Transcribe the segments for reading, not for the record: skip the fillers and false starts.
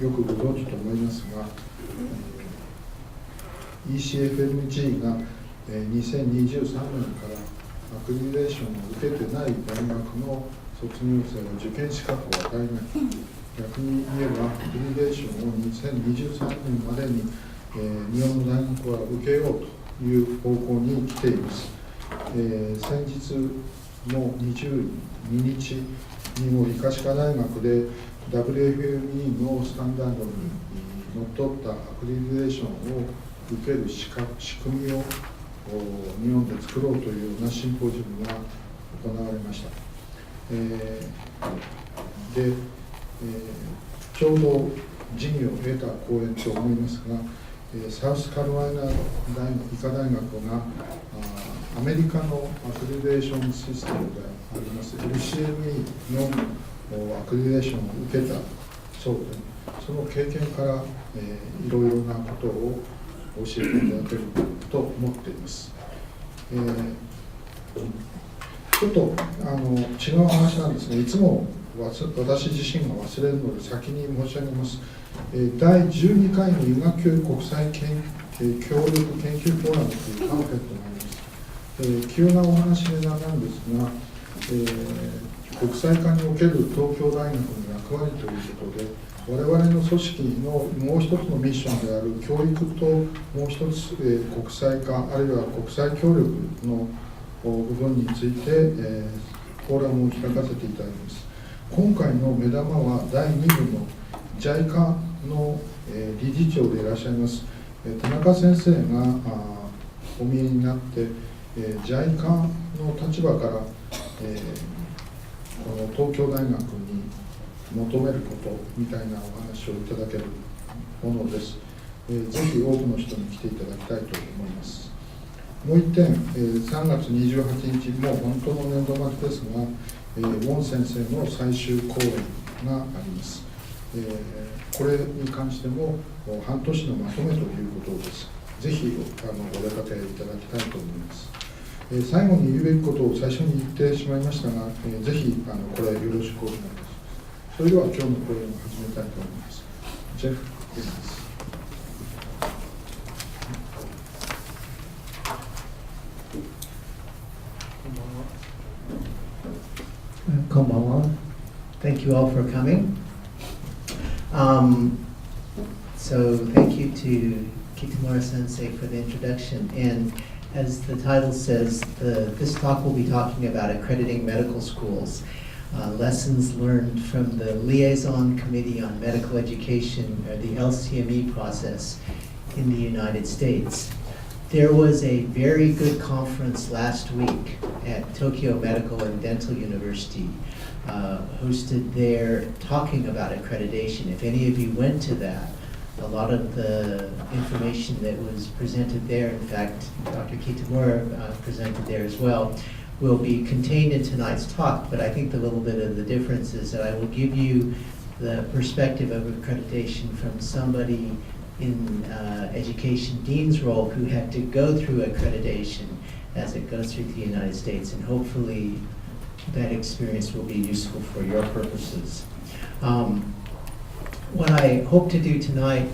よくご存知と思いますが、ECFMG が2023年からアクリデーションを受けてない大学の卒業生は受験資格を与えない。逆に言えば、アクリデーションを2023年までに、日本の大学は受けようという方向に来ています。先日の22日にも医科歯科大学で WFME のスタンダードにのっとったアクリデーションを受ける仕組みを日本で作ろうというようなシンポジウムが行われました。で、ちょうど事業を得た講演と思いますが、サウスカロライナ医科大学がアメリカのアクリデーションシステムであります LCME のアクリデーションを受けたそうで、その経験から、いろいろなことを教えていただけると思っています。ちょっと違う話なんですが、いつも私自身が忘れるので先に申し上げます。第12回の医学教育国際協力研究フォーラムというパンフレットがあります。急なお話なんですが、国際化における東京大学の役割ということで、我々の組織のもう一つのミッションである教育ともう一つ、国際化あるいは国際協力の部分について、フォーラムを開かせていただきます。今回の目玉は第2部の JICA の理事長でいらっしゃいます田中先生がお見えになって、JICA の立場から、この東京大学に求めることみたいなお話をいただけるものです。ぜひ多くの人に来ていただきたいと思います。もう一点、3月28日、もう本当の年度末ですが、ウォン先生の最終講演があります。これに関しても半年のまとめということです。ぜひお出かけいただきたいと思います。最後に言うべきことを最初に言ってしまいましたが、ぜひこれよろしくお願いします。それでは今日の講演を始めたいと思います。ジェフです。Konbanwa. Thank you all for coming. So thank you to Kitamura Sensei for the introduction. And as the title says, this talk will be talking about accrediting medical schools, lessons learned from the Liaison Committee on Medical Education, or the LCME process in the United States. There was a very good conference last week at Tokyo Medical and Dental University, hosted there talking about accreditation. If any of you went to that, a lot of the information that was presented there, in fact, Dr. Kitamura presented there as well, will be contained in tonight's talk, but I think the little bit of the difference is that I will give you the perspective of accreditation from somebody in education dean's role who had to go through accreditation as it goes through the United States, and hopefully that experience will be useful for your purposes. What I hope to do tonight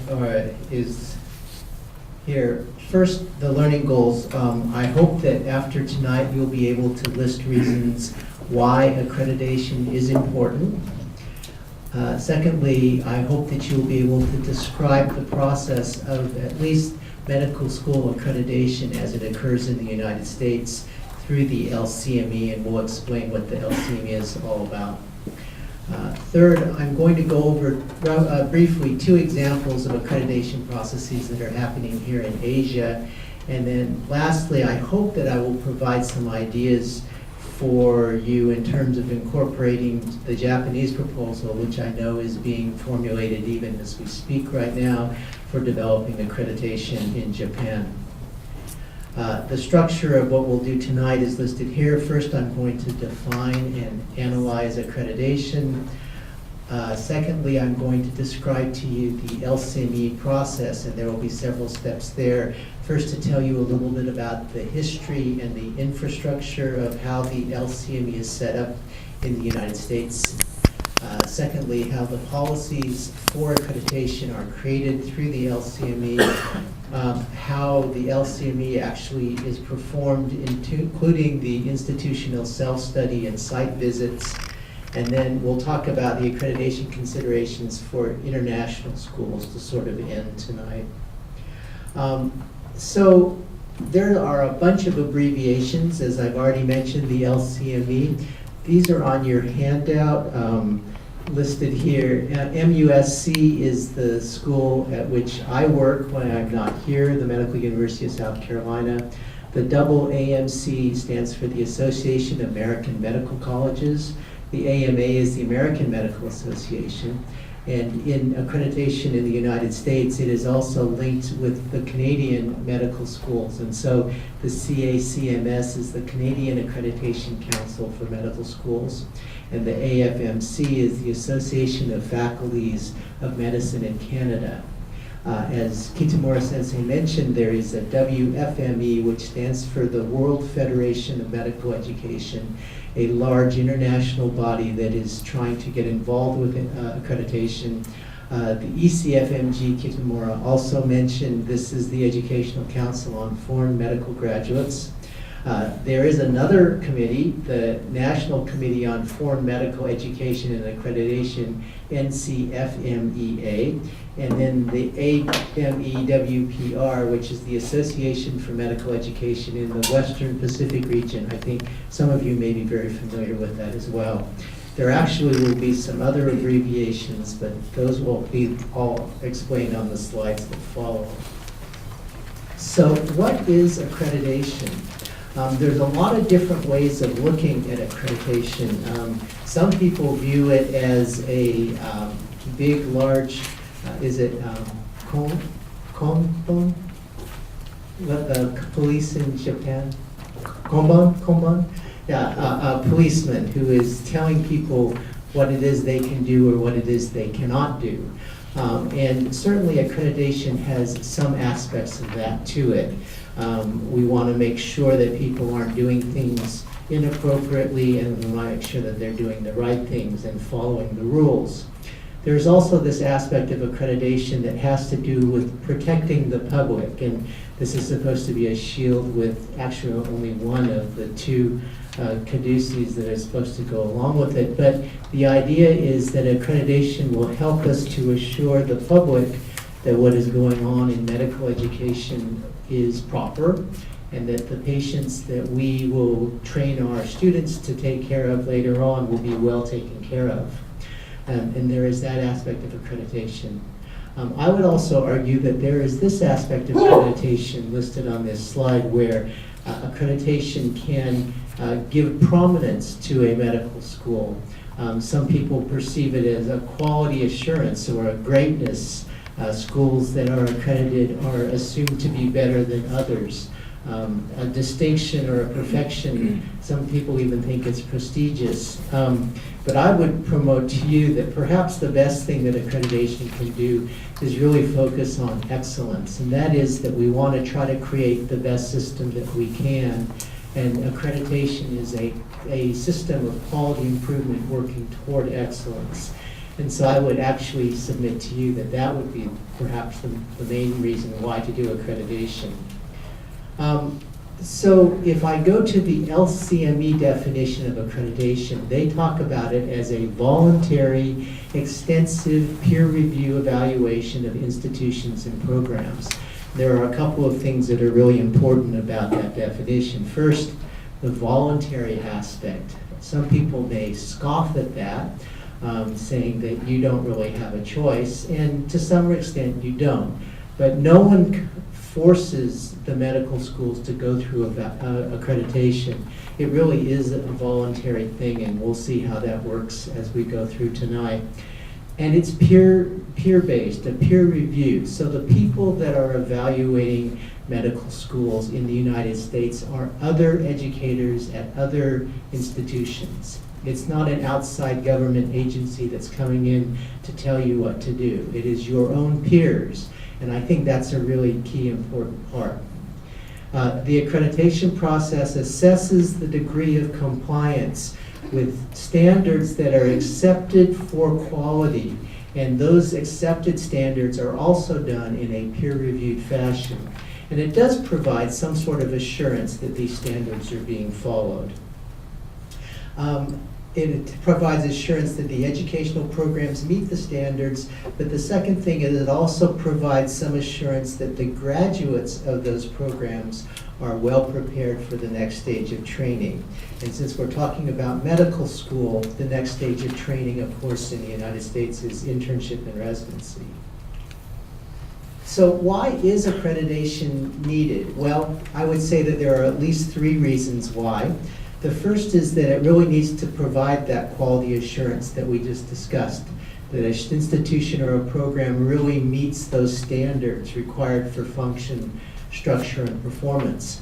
is here, first the learning goals. I hope that after tonight you'll be able to list reasons why accreditation is important. Secondly, I hope that you'll be able to describe the process of at least medical school accreditation as it occurs in the United States through the LCME, and we'll explain what the LCME is all about. Third, I'm going to go over briefly 2 examples of accreditation processes that are happening here in Asia. And then lastly, I hope that I will provide some ideas for you in terms of incorporating the Japanese proposal, which I know is being formulated even as we speak right now, for developing accreditation in Japan. The structure of what we'll do tonight is listed here. First, I'm going to define and analyze accreditation. Secondly, I'm going to describe to you the LCME process, and there will be several steps there. First, to tell you a little bit about the history and the infrastructure of how the LCME is set up in the United States. Secondly, how the policies for accreditation are created through the LCME, how the LCME actually is performed, including the institutional self-study and site visits. And then we'll talk about the accreditation considerations for international schools to sort of end tonight. So there are a bunch of abbreviations, as I've already mentioned, the LCME. These are on your handout listed here. MUSC is the school at which I work when I'm not here, the Medical University of South Carolina. The double AMC stands for the Association of American Medical Colleges. The AMA is the American Medical Association. And in accreditation in the United States, it is also linked with the Canadian medical schools. And so the CACMS is the Canadian Accreditation Council for Medical Schools. And the AFMC is the Association of Faculties of Medicine in Canada. As Kitamura Sensei mentioned, there is a WFME, which stands for the World Federation of Medical Education, a large international body that is trying to get involved with accreditation. The ECFMG, Kitamura also mentioned, this is the Educational Council on Foreign Medical Graduates. There is another committee, the National Committee on Foreign Medical Education and Accreditation, NCFMEA, and then the AMEWPR, which is the Association for Medical Education in the Western Pacific region. I think some of you may be very familiar with that as well. There actually will be some other abbreviations, but those will be all explained on the slides that follow. So what is accreditation? There's a lot of different ways of looking at accreditation. Some people view it as a big, large, is it konbon? The police in Japan? Konbon? Yeah, a policeman who is telling people what it is they can do or what it is they cannot do. And certainly accreditation has some aspects of that to it. We want to make sure that people aren't doing things inappropriately, and we want to make sure that they're doing the right things and following the rules. There's also this aspect of accreditation that has to do with protecting the public, and this is supposed to be a shield with actually only one of the two caducees that are supposed to go along with it. But the idea is that accreditation will help us to assure the public that what is going on in medical education is proper, and that the patients that we will train our students to take care of later on will be well taken care of. And there is that aspect of accreditation. I would also argue that there is this aspect of accreditation listed on this slide where accreditation can give prominence to a medical school. Some people perceive it as a quality assurance or a greatness. Schools that are accredited are assumed to be better than others. A distinction or a perfection, some people even think it's prestigious. But I would promote to you that perhaps the best thing that accreditation can do is really focus on excellence. And that is that we want to try to create the best system that we can. And accreditation is a system of quality improvement working toward excellence. And so I would actually submit to you that that would be perhaps the main reason why to do accreditation. So if I go to the LCME definition of accreditation, they talk about it as a voluntary, extensive peer review evaluation of institutions and programs. There are a couple of things that are really important about that definition. First, the voluntary aspect. Some people may scoff at that, saying that you don't really have a choice, and to some extent you don't. But no one forces the medical schools to go through accreditation. It really is a voluntary thing, and we'll see how that works as we go through tonight. And it's peer-based, a peer review. So the people that are evaluating medical schools in the United States are other educators at other institutions. It's not an outside government agency that's coming in to tell you what to do. It is your own peers. And I think that's a really key important part. The accreditation process assesses the degree of compliance with standards that are accepted for quality. And those accepted standards are also done in a peer-reviewed fashion. And it does provide some sort of assurance that these standards are being followed. It provides assurance that the educational programs meet the standards, but the second thing is it also provides some assurance that the graduates of those programs are well prepared for the next stage of training. And since we're talking about medical school, the next stage of training, of course, in the United States is internship and residency. So why is accreditation needed? Well, I would say that there are at least 3 reasons why. The first is that it really needs to provide that quality assurance that we just discussed, that an institution or a program really meets those standards required for function, structure, and performance.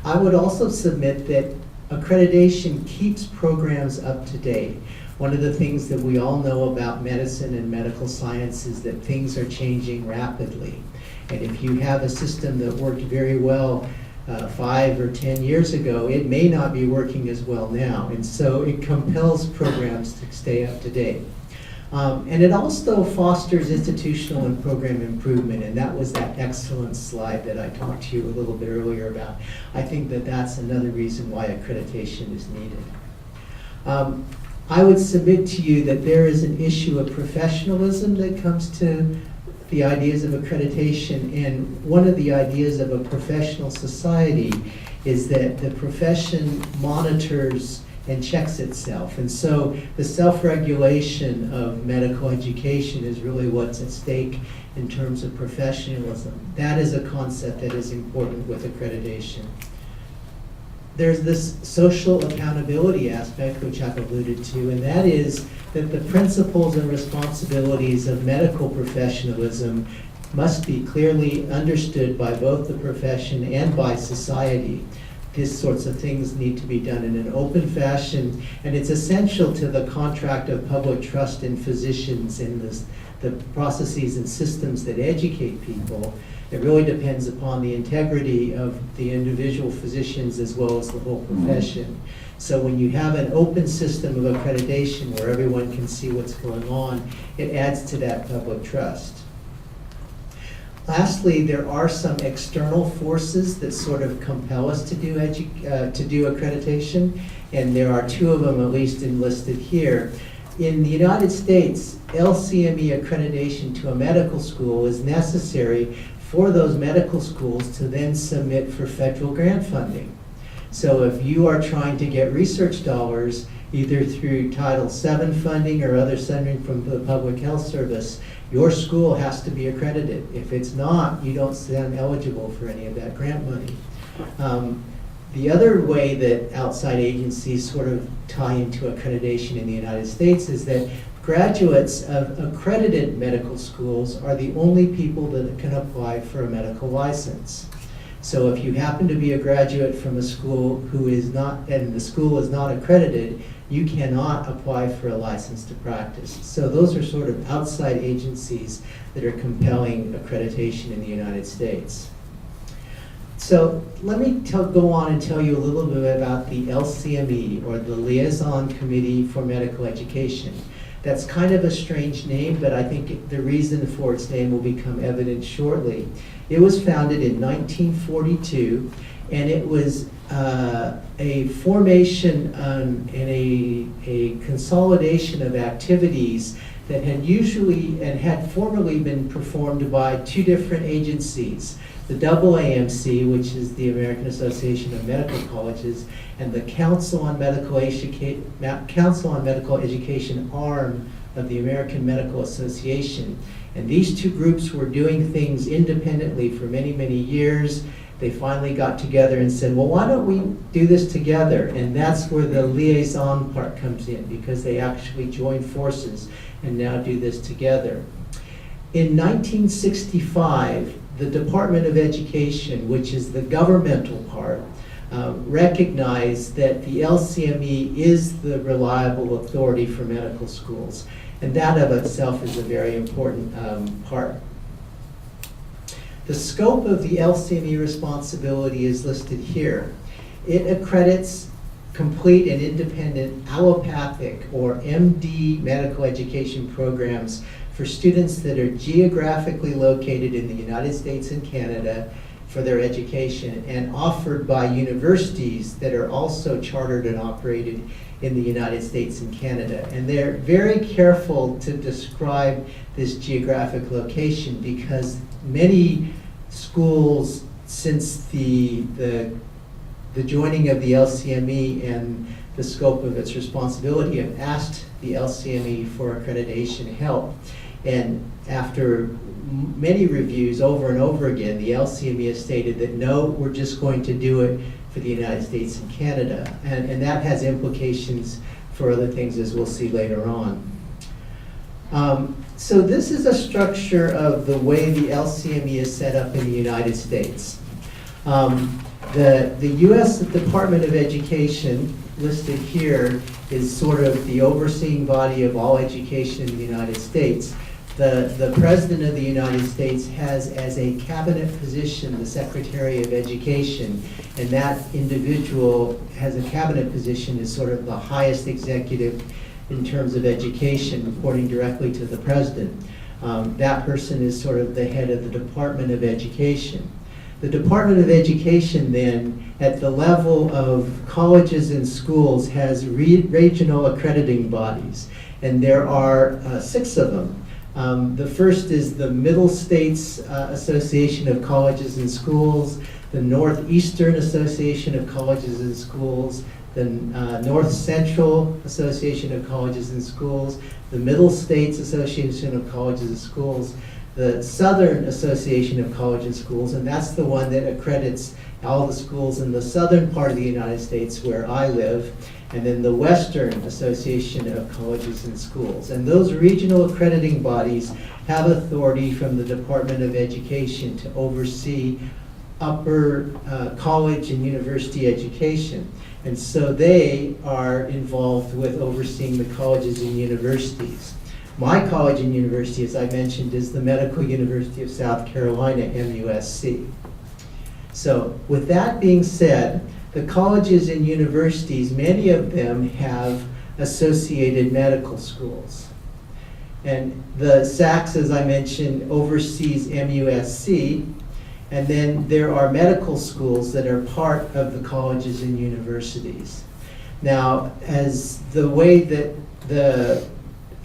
I would also submit that accreditation keeps programs up to date. One of the things that we all know about medicine and medical science is that things are changing rapidly. And if you have a system that worked very well 5 or 10 years ago, it may not be working as well now. And so it compels programs to stay up to date. And it also fosters institutional and program improvement, and that was that excellent slide that I talked to you a little bit earlier about. I think that that's another reason why accreditation is needed. I would submit to you that there is an issue of professionalism that comes to the ideas of accreditation, and one of the ideas of a professional society is that the profession monitors and checks itself. And so the self-regulation of medical education is really what's at stake in terms of professionalism. That is a concept that is important with accreditation. There's this social accountability aspect, which I've alluded to, and that is that the principles and responsibilities of medical professionalism must be clearly understood by both the profession and by society. These sorts of things need to be done in an open fashion, and it's essential to the contract of public trust in physicians and the processes and systems that educate people. It really depends upon the integrity of the individual physicians as well as the whole profession. So when you have an open system of accreditation where everyone can see what's going on, it adds to that public trust. Lastly, there are some external forces that sort of compel us to do accreditation, and there are 2 of them at least enlisted here. In the United States, LCME accreditation to a medical school is necessary for those medical schools to then submit for federal grant funding. So if you are trying to get research dollars, either through Title VII funding or other funding from the Public Health Service, your school has to be accredited. If it's not, you don't stand eligible for any of that grant money. The other way that outside agencies sort of tie into accreditation in the United States is that graduates of accredited medical schools are the only people that can apply for a medical license. So if you happen to be a graduate from a school who is not, and the school is not accredited, you cannot apply for a license to practice. So those are sort of outside agencies that are compelling accreditation in the United States. So let me go on and tell you a little bit about the LCME, or the Liaison Committee for Medical Education. That's kind of a strange name, but I think the reason for its name will become evident shortly. It was founded in 1942, and it was a formation and a consolidation of activities that had formerly been performed by 2 different agencies. The AAMC, which is the American Association of Medical Colleges, and the Council on Medical Education arm of the American Medical Association. And these 2 groups were doing things independently for many, many years. They finally got together and said, well, why don't we do this together? And that's where the liaison part comes in, because they actually joined forces and now do this together. In 1965, the Department of Education, which is the governmental part, recognized that the LCME is the reliable authority for medical schools. And that of itself is a very important part. The scope of the LCME responsibility is listed here. It accredits complete and independent allopathic or MD medical education programs for students that are geographically located in the United States and Canada for their education, and offered by universities that are also chartered and operated in the United States and Canada. And they're very careful to describe this geographic location because many schools, since the joining of the LCME and the scope of its responsibility, have asked the LCME for accreditation help. And after many reviews over and over again, the LCME has stated that no, we're just going to do it for the United States and Canada. And that has implications for other things, as we'll see later on. So this is a structure of the way the LCME is set up in the United States. The U.S. Department of Education, listed here, is sort of the overseeing body of all education in the United States. The President of the United States has as a cabinet position the Secretary of Education, and that individual has a cabinet position as sort of the highest executive in terms of education, reporting directly to the President. That person is sort of the head of the Department of Education. The Department of Education then, at the level of colleges and schools, has regional accrediting bodies, and there are 6 of them. The first is the Middle States Association of Colleges and Schools, the Northeastern Association of Colleges and Schools, the North Central Association of Colleges and Schools, the Middle States Association of Colleges and Schools, the Southern Association of Colleges and Schools, and that's the one that accredits all the schools in the southern part of the United States where I live, and then the Western Association of Colleges and Schools. And those regional accrediting bodies have authority from the Department of Education to oversee upper college and university education. And so they are involved with overseeing the colleges and universities. My college and university, as I mentioned, is the Medical University of South Carolina, MUSC. So with that being said, the colleges and universities, many of them have associated medical schools. And the SACS, as I mentioned, oversees MUSC, and then there are medical schools that are part of the colleges and universities. Now, as the way that the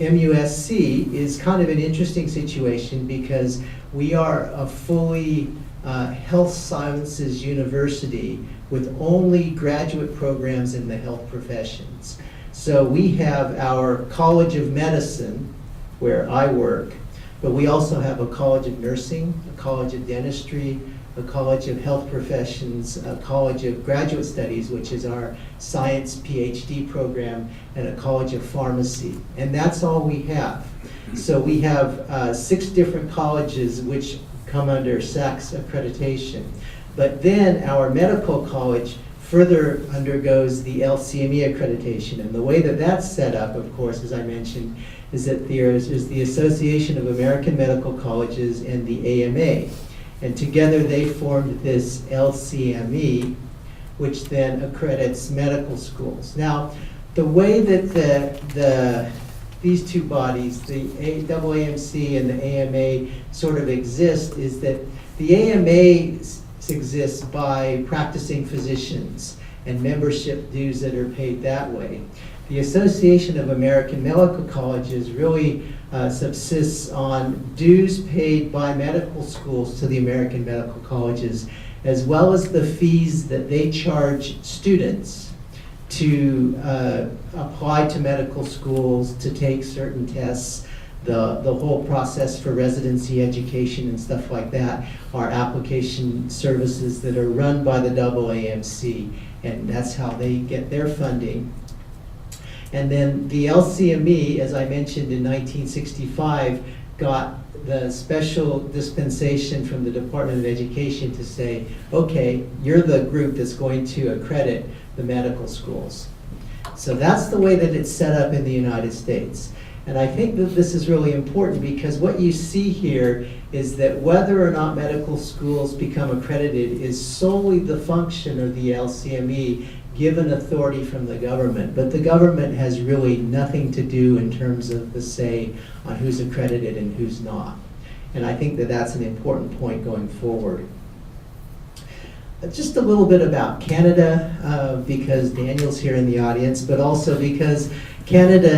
MUSC is kind of an interesting situation because we are a fully health sciences university with only graduate programs in the health professions. So we have our College of Medicine, where I work, but we also have a College of Nursing, a College of Dentistry, a College of Health Professions, a College of Graduate Studies, which is our science PhD program, and a College of Pharmacy. And that's all we have. So we have 6 different colleges which come under SACS accreditation. But then our medical college further undergoes the LCME accreditation. And the way that that's set up, of course, as I mentioned, is that there's the Association of American Medical Colleges and the AMA. And together they formed this LCME, which then accredits medical schools. Now, the way that these two bodies, the AAMC and the AMA, sort of exist is that the AMA exists by practicing physicians and membership dues that are paid that way. The Association of American Medical Colleges really subsists on dues paid by medical schools to the American medical colleges, as well as the fees that they charge students to apply to medical schools, to take certain tests. The whole process for residency education and stuff like that are application services that are run by the AAMC, and that's how they get their funding. And then the LCME, as I mentioned in 1965, got the special dispensation from the Department of Education to say, okay, you're the group that's going to accredit the medical schools. So that's the way that it's set up in the United States. And I think that this is really important because what you see here is that whether or not medical schools become accredited is solely the function of the LCME given authority from the government, but the government has really nothing to do in terms of the say on who's accredited and who's not. And I think that that's an important point going forward. Just a little bit about Canada, because Daniel's here in the audience, but also because Canada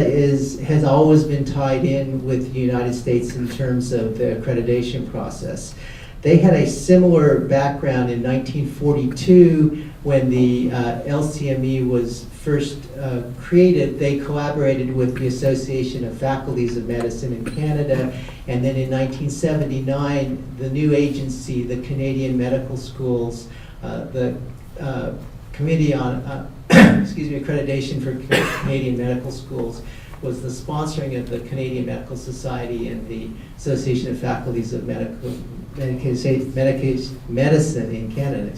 has always been tied in with the United States in terms of the accreditation process. They had a similar background in 1942 when the LCME was first created. They collaborated with the Association of Faculties of Medicine in Canada, and then in 1979, the new agency, the Canadian Medical Schools, the Committee on Accreditation for Canadian Medical Schools, was the sponsoring of the Canadian Medical Society and the Association of Faculties of Medicine in Canada,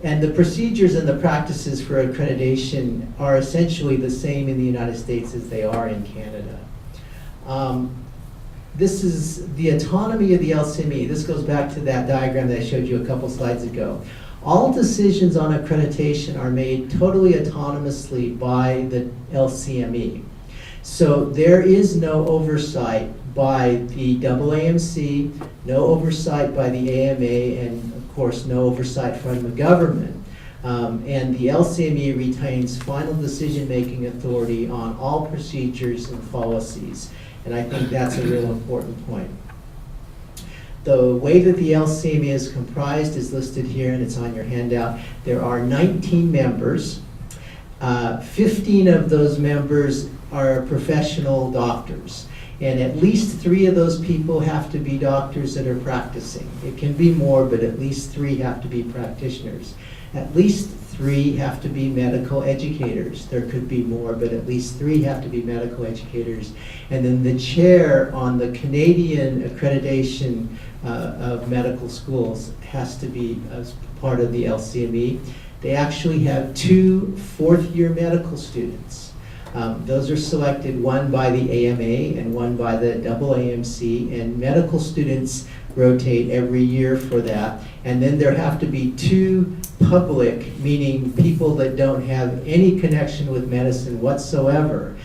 and the procedures and the practices for accreditation are essentially the same in the United States as they are in Canada. This is the autonomy of the LCME. This goes back to that diagram that I showed you a couple slides ago. All decisions on accreditation are made totally autonomously by the LCME. So there is no oversight by the AAMC, no oversight by the AMA, and of course no oversight from the government. And the LCME retains final decision-making authority on all procedures and policies. And I think that's a real important point. The way that the LCME is comprised is listed here, and it's on your handout. There are 19 members. 15 of those members are professional doctors. And at least 3 of those people have to be doctors that are practicing. It can be more, but at least 3 have to be practitioners. At least 3 have to be medical educators. There could be more, but at least 3 have to be medical educators. And then the chair on the Canadian accreditation of medical schools has to be as part of the LCME. They actually have 2 fourth-year medical students. Those are selected, one by the AMA and one by the AAMC, and medical students rotate every year for that. And then there have to be 2 public, meaning people that don't have any connection with medicine whatsoever.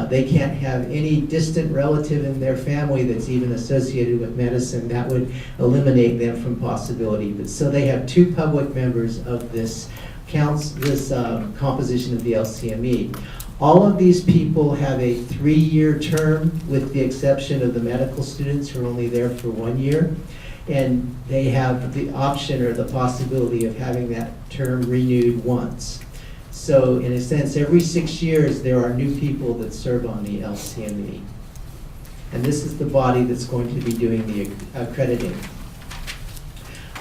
They can't have any distant relative in their family that's even associated with medicine. That would eliminate them from possibility. But so they have 2 public members of this composition of the LCME. All of these people have a 3-year term, with the exception of the medical students who are only there for 1 year. And they have the option or the possibility of having that term renewed once. So in a sense, every 6 years, there are new people that serve on the LCME. And this is the body that's going to be doing the accrediting.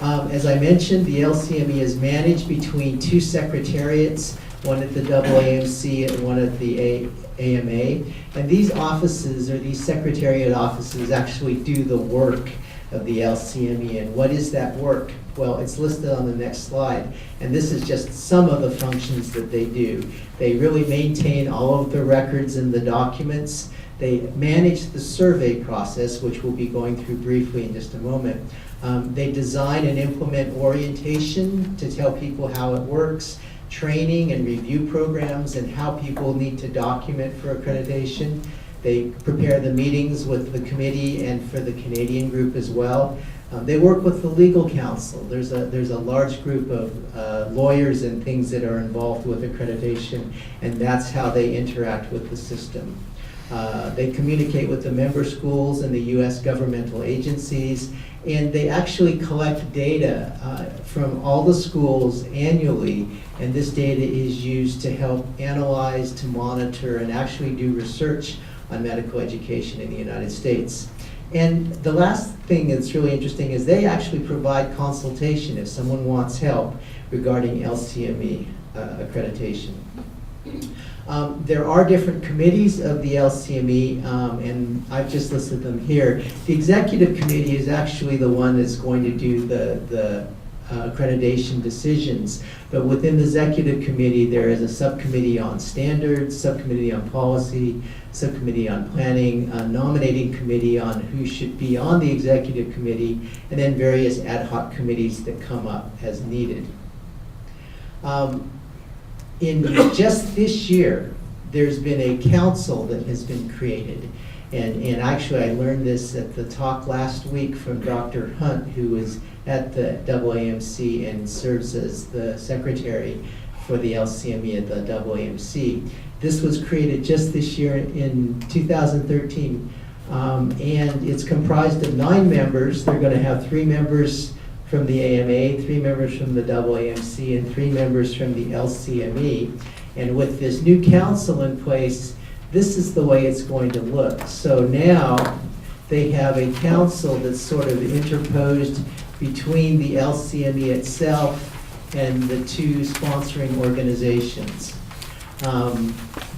As I mentioned, the LCME is managed between 2 secretariats, one at the AAMC and one at the AMA. And these offices, or these secretariat offices, actually do the work of the LCME. And what is that work? Well, it's listed on the next slide. And this is just some of the functions that they do. They really maintain all of the records and the documents. They manage the survey process, which we'll be going through briefly in just a moment. They design and implement orientation to tell people how it works, training and review programs, and how people need to document for accreditation. They prepare the meetings with the committee and for the Canadian group as well. They work with the legal counsel. There's a large group of lawyers and things that are involved with accreditation, and that's how they interact with the system. They communicate with the member schools and the U.S. governmental agencies, and they actually collect data from all the schools annually, and this data is used to help analyze, to monitor, and actually do research on medical education in the United States. And the last thing that's really interesting is they actually provide consultation if someone wants help regarding LCME accreditation. There are different committees of the LCME, and I've just listed them here. The executive committee is actually the one that's going to do the accreditation decisions, but within the executive committee there is a subcommittee on standards, subcommittee on policy, subcommittee on planning, a nominating committee on who should be on the executive committee, and then various ad hoc committees that come up as needed. In just this year, there's been a council that has been created. And actually, I learned this at the talk last week from Dr. Hunt, who is at the AAMC and serves as the secretary for the LCME at the AAMC. This was created just this year in 2013, and it's comprised of 9 members. They're going to have 3 members from the AMA, 3 members from the AAMC, and 3 members from the LCME. And with this new council in place, this is the way it's going to look. So now they have a council that's sort of interposed between the LCME itself and the 2 sponsoring organizations.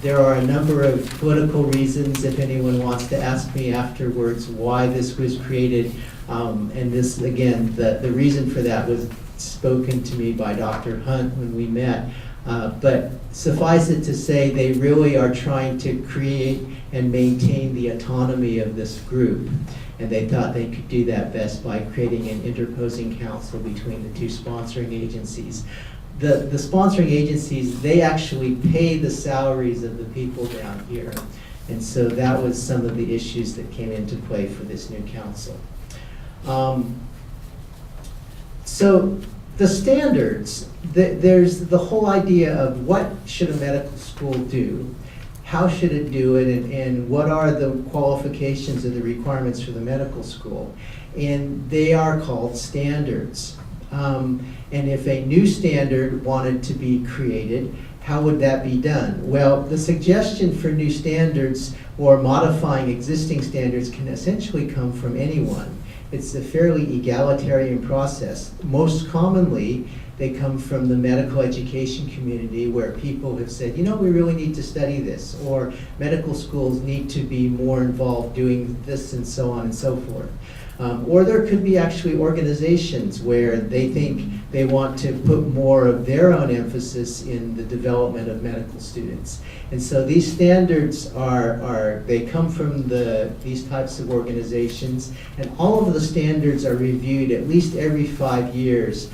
There are a number of political reasons, if anyone wants to ask me afterwards why this was created. And this, again, the reason for that was spoken to me by Dr. Hunt when we met. But suffice it to say, they really are trying to create and maintain the autonomy of this group. And they thought they could do that best by creating an interposing council between the 2 sponsoring agencies. The sponsoring agencies, they actually pay the salaries of the people down here. And so that was some of the issues that came into play for this new council. So the standards, there's the whole idea of what should a medical school do, how should it do it, and what are the qualifications or the requirements for the medical school. And they are called standards. And if a new standard wanted to be created, how would that be done? Well, the suggestion for new standards or modifying existing standards can essentially come from anyone. It's a fairly egalitarian process. Most commonly, they come from the medical education community where people have said, you know, we really need to study this, or medical schools need to be more involved doing this, and so on and so forth. Or there could be actually organizations where they think they want to put more of their own emphasis in the development of medical students. And so these standards they come from these types of organizations, and all of the standards are reviewed at least every 5 years,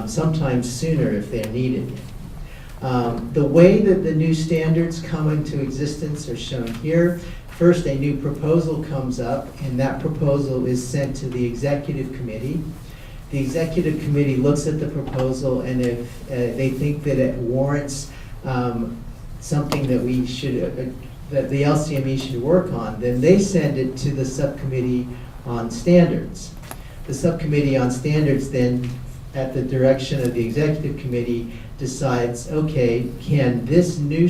sometimes sooner if they're needed. The way that the new standards come into existence are shown here. First, a new proposal comes up, and that proposal is sent to the executive committee. The executive committee looks at the proposal, and if they think that it warrants something that that the LCME should work on, then they send it to the subcommittee on standards. The subcommittee on standards then, at the direction of the executive committee, decides, okay, can this new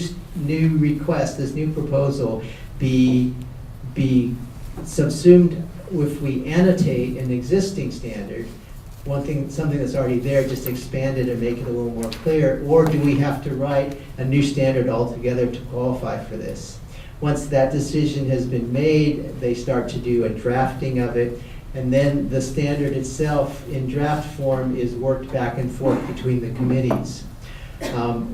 request, this new proposal, be subsumed if we annotate an existing standard, something that's already there, just expand it and make it a little more clear, or do we have to write a new standard altogether to qualify for this? Once that decision has been made, they start to do a drafting of it, and then the standard itself in draft form is worked back and forth between the committees.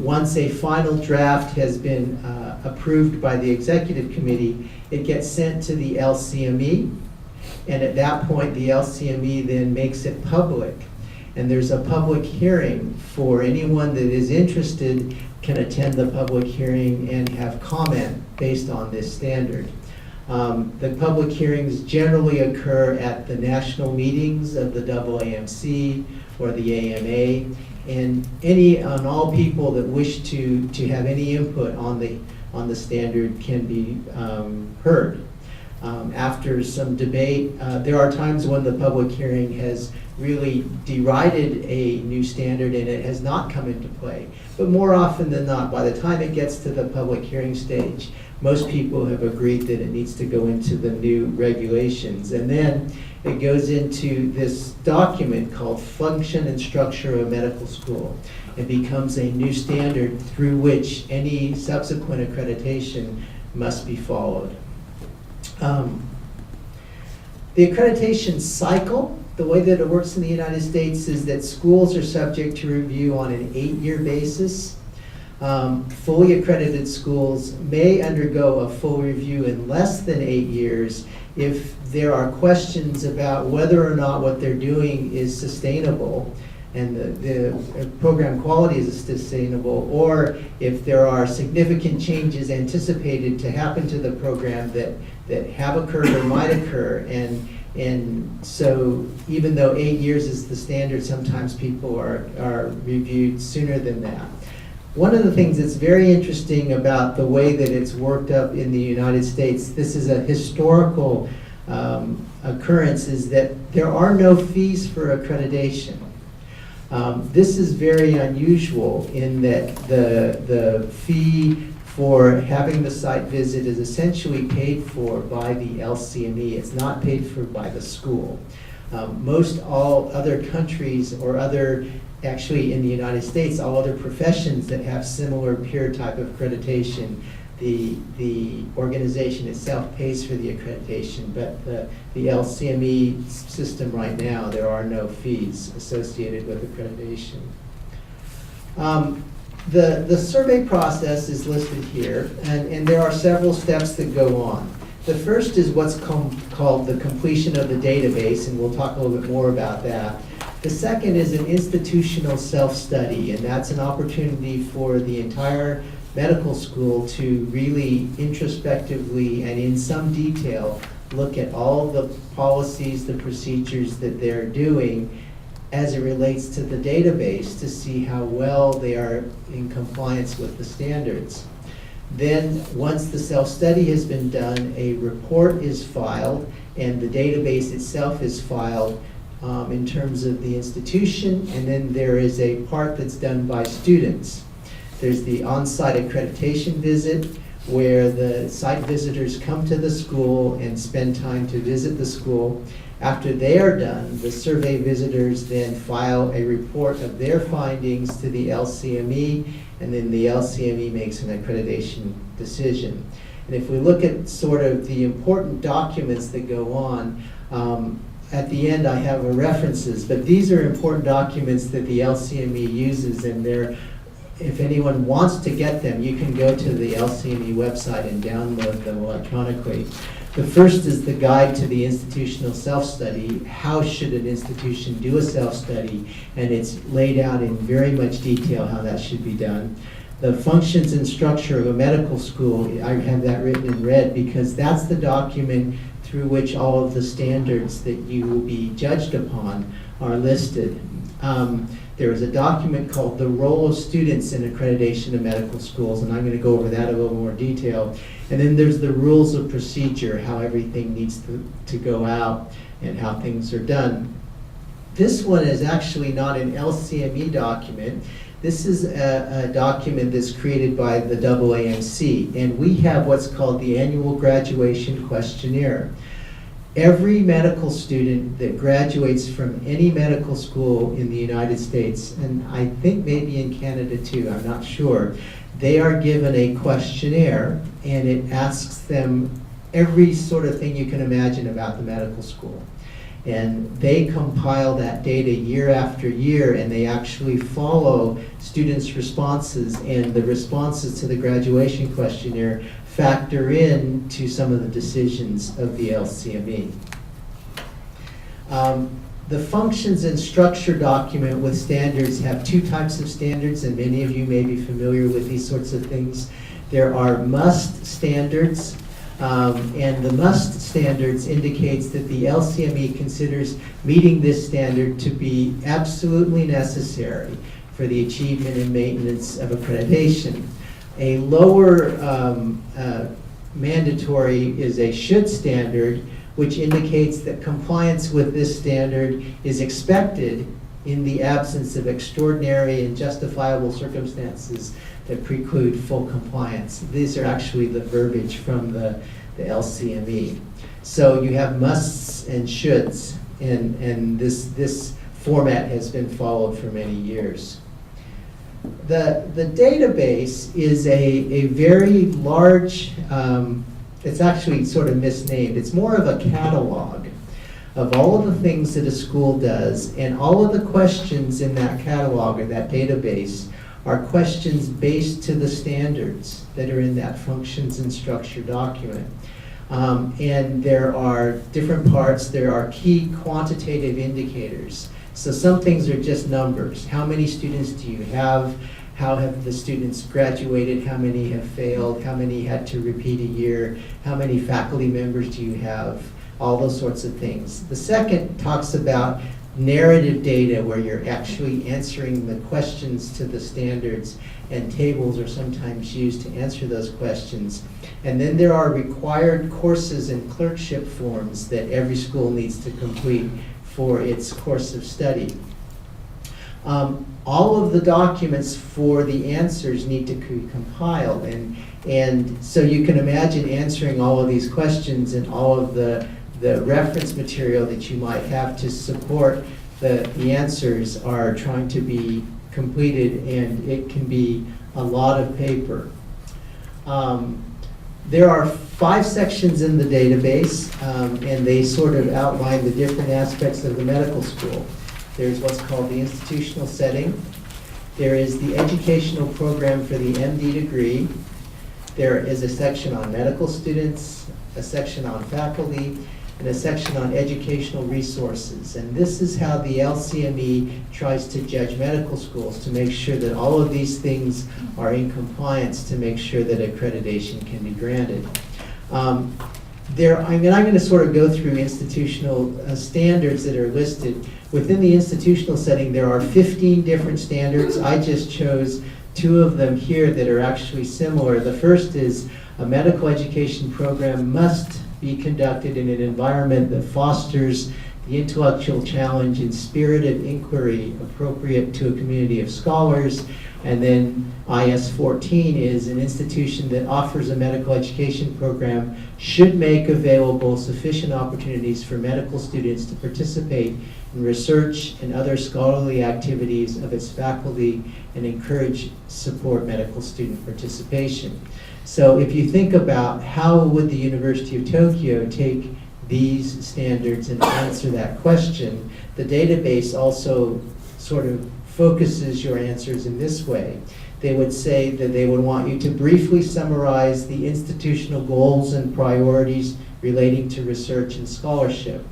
Once a final draft has been approved by the executive committee, it gets sent to the LCME, and at that point the LCME then makes it public. And there's a public hearing for anyone that is interested can attend the public hearing and have comment based on this standard. The public hearings generally occur at the national meetings of the AAMC or the AMA, and all people that wish to have any input on the standard can be heard. After some debate, there are times when the public hearing has really derided a new standard and it has not come into play. But more often than not, by the time it gets to the public hearing stage, most people have agreed that it needs to go into the new regulations. And then it goes into this document called Function and Structure of Medical School. It becomes a new standard through which any subsequent accreditation must be followed. The accreditation cycle, the way that it works in the United States is that schools are subject to review on an 8-year basis. Fully accredited schools may undergo a full review in less than 8 years if there are questions about whether or not what they're doing is sustainable. and the program quality is sustainable, or if there are significant changes anticipated to happen to the program that have occurred or might occur. And so even though 8 years is the standard, sometimes people are reviewed sooner than that. One of the things that's very interesting about the way that it's worked up in the United States, this is a historical occurrence, is that there are no fees for accreditation. This is very unusual in that the fee for having the site visit is essentially paid for by the LCME. It's not paid for by the school. Most all other countries, or actually in the United States, all other professions that have similar peer type of accreditation, the organization itself pays for the accreditation, but the LCME system right now, there are no fees associated with accreditation. The survey process is listed here, and there are several steps that go on. The first is what's called the completion of the database, and we'll talk a little bit more about that. The second is an institutional self-study, and that's an opportunity for the entire medical school to really introspectively and in some detail look at all the policies, the procedures that they're doing as it relates to the database to see how well they are in compliance with the standards. Then, once the self-study has been done, a report is filed, and the database itself is filed in terms of the institution, and then there is a part that's done by students. There's the on-site accreditation visit, where the site visitors come to the school and spend time to visit the school. After they are done, the survey visitors then file a report of their findings to the LCME, and then the LCME makes an accreditation decision. And if we look at sort of the important documents that go on, at the end I have references, but these are important documents that the LCME uses, and if anyone wants to get them, you can go to the LCME website and download them electronically. The first is the guide to the institutional self-study. How should an institution do a self-study? And it's laid out in very much detail how that should be done. The functions and structure of a medical school, I have that written in red because that's the document through which all of the standards that you will be judged upon are listed. There is a document called The Role of Students in Accreditation of Medical Schools, and I'm going to go over that in a little more detail. And then there's the rules of procedure, how everything needs to go out and how things are done. This one is actually not an LCME document. This is a document that's created by the AAMC, and we have what's called the Annual Graduation Questionnaire. Every medical student that graduates from any medical school in the United States, and I think maybe in Canada too, I'm not sure, they are given a questionnaire, and it asks them every sort of thing you can imagine about the medical school. And they compile that data year after year, and they actually follow students' responses, and the responses to the graduation questionnaire factor in to some of the decisions of the LCME. The functions and structure document with standards have two types of standards, and many of you may be familiar with these sorts of things. There are must standards, and the must standards indicates that the LCME considers meeting this standard to be absolutely necessary for the achievement and maintenance of accreditation. A lower mandatory is a should standard, which indicates that compliance with this standard is expected in the absence of extraordinary and justifiable circumstances that preclude full compliance. These are actually the verbiage from the LCME. So you have musts and shoulds, and this format has been followed for many years. The database is a very large, it's actually sort of misnamed. It's more of a catalog of all of the things that a school does, and all of the questions in that catalog or that database are questions based to the standards that are in that functions and structure document. And there are different parts. There are key quantitative indicators So some things are just numbers. How many students do you have? How have the students graduated? How many have failed? How many had to repeat a year? How many faculty members do you have? All those sorts of things. The second talks about narrative data, where you're actually answering the questions to the standards, and tables are sometimes used to answer those questions. And then there are required courses and clerkship forms that every school needs to complete for its course of study. All of the documents for the answers need to be compiled, and so you can imagine answering all of these questions and all of the reference material that you might have to support the answers are trying to be completed, and it can be a lot of paper. There are 5 sections in the database, and they sort of outline the different aspects of the medical school. There's what's called the institutional setting. There is the educational program for the MD degree. There is a section on medical students, a section on faculty, and a section on educational resources. And this is how the LCME tries to judge medical schools, to make sure that all of these things are in compliance, to make sure that accreditation can be granted. I'm going to sort of go through institutional standards that are listed. Within the institutional setting, there are 15 different standards. I just chose 2 of them here that are actually similar. The first is a medical education program must be conducted in an environment that fosters the intellectual challenge and spirit of inquiry appropriate to a community of scholars. And then IS 14 is an institution that offers a medical education program should make available sufficient opportunities for medical students to participate in research and other scholarly activities of its faculty and encourage support medical student participation. So if you think about how would the University of Tokyo take these standards and answer that question, the database also sort of focuses your answers in this way. They would say that they would want you to briefly summarize the institutional goals and priorities relating to research and scholarship.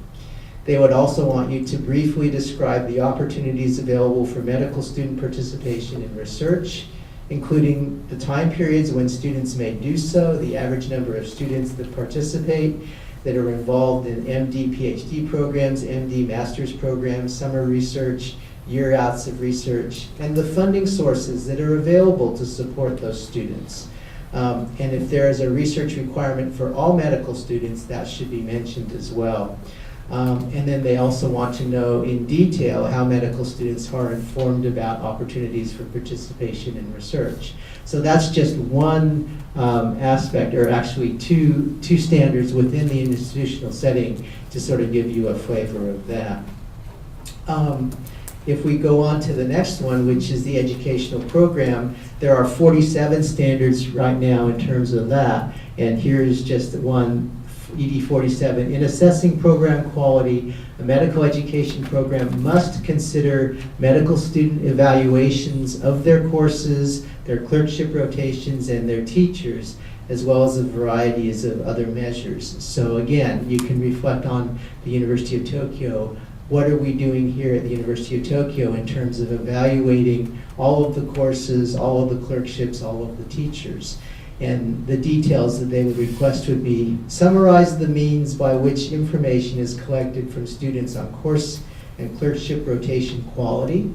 They would also want you to briefly describe the opportunities available for medical student participation in research, including the time periods when students may do so, the average number of students that participate, that are involved in MD, PhD programs, MD, master's programs, summer research, year outs of research, and the funding sources that are available to support those students. And if there is a research requirement for all medical students, that should be mentioned as well. And then they also want to know in detail how medical students are informed about opportunities for participation in research. So that's just one aspect, or actually two standards within the institutional setting to sort of give you a flavor of that. If we go on to the next one, which is the educational program, there are 47 standards right now in terms of that. And here's just one, ED 47. In assessing program quality, a medical education program must consider medical student evaluations of their courses, their clerkship rotations, and their teachers, as well as a variety of other measures. So again, you can reflect on the University of Tokyo. What are we doing here at the University of Tokyo in terms of evaluating all of the courses, all of the clerkships, all of the teachers? And the details that they would request would be summarize the means by which information is collected from students on course and clerkship rotation quality,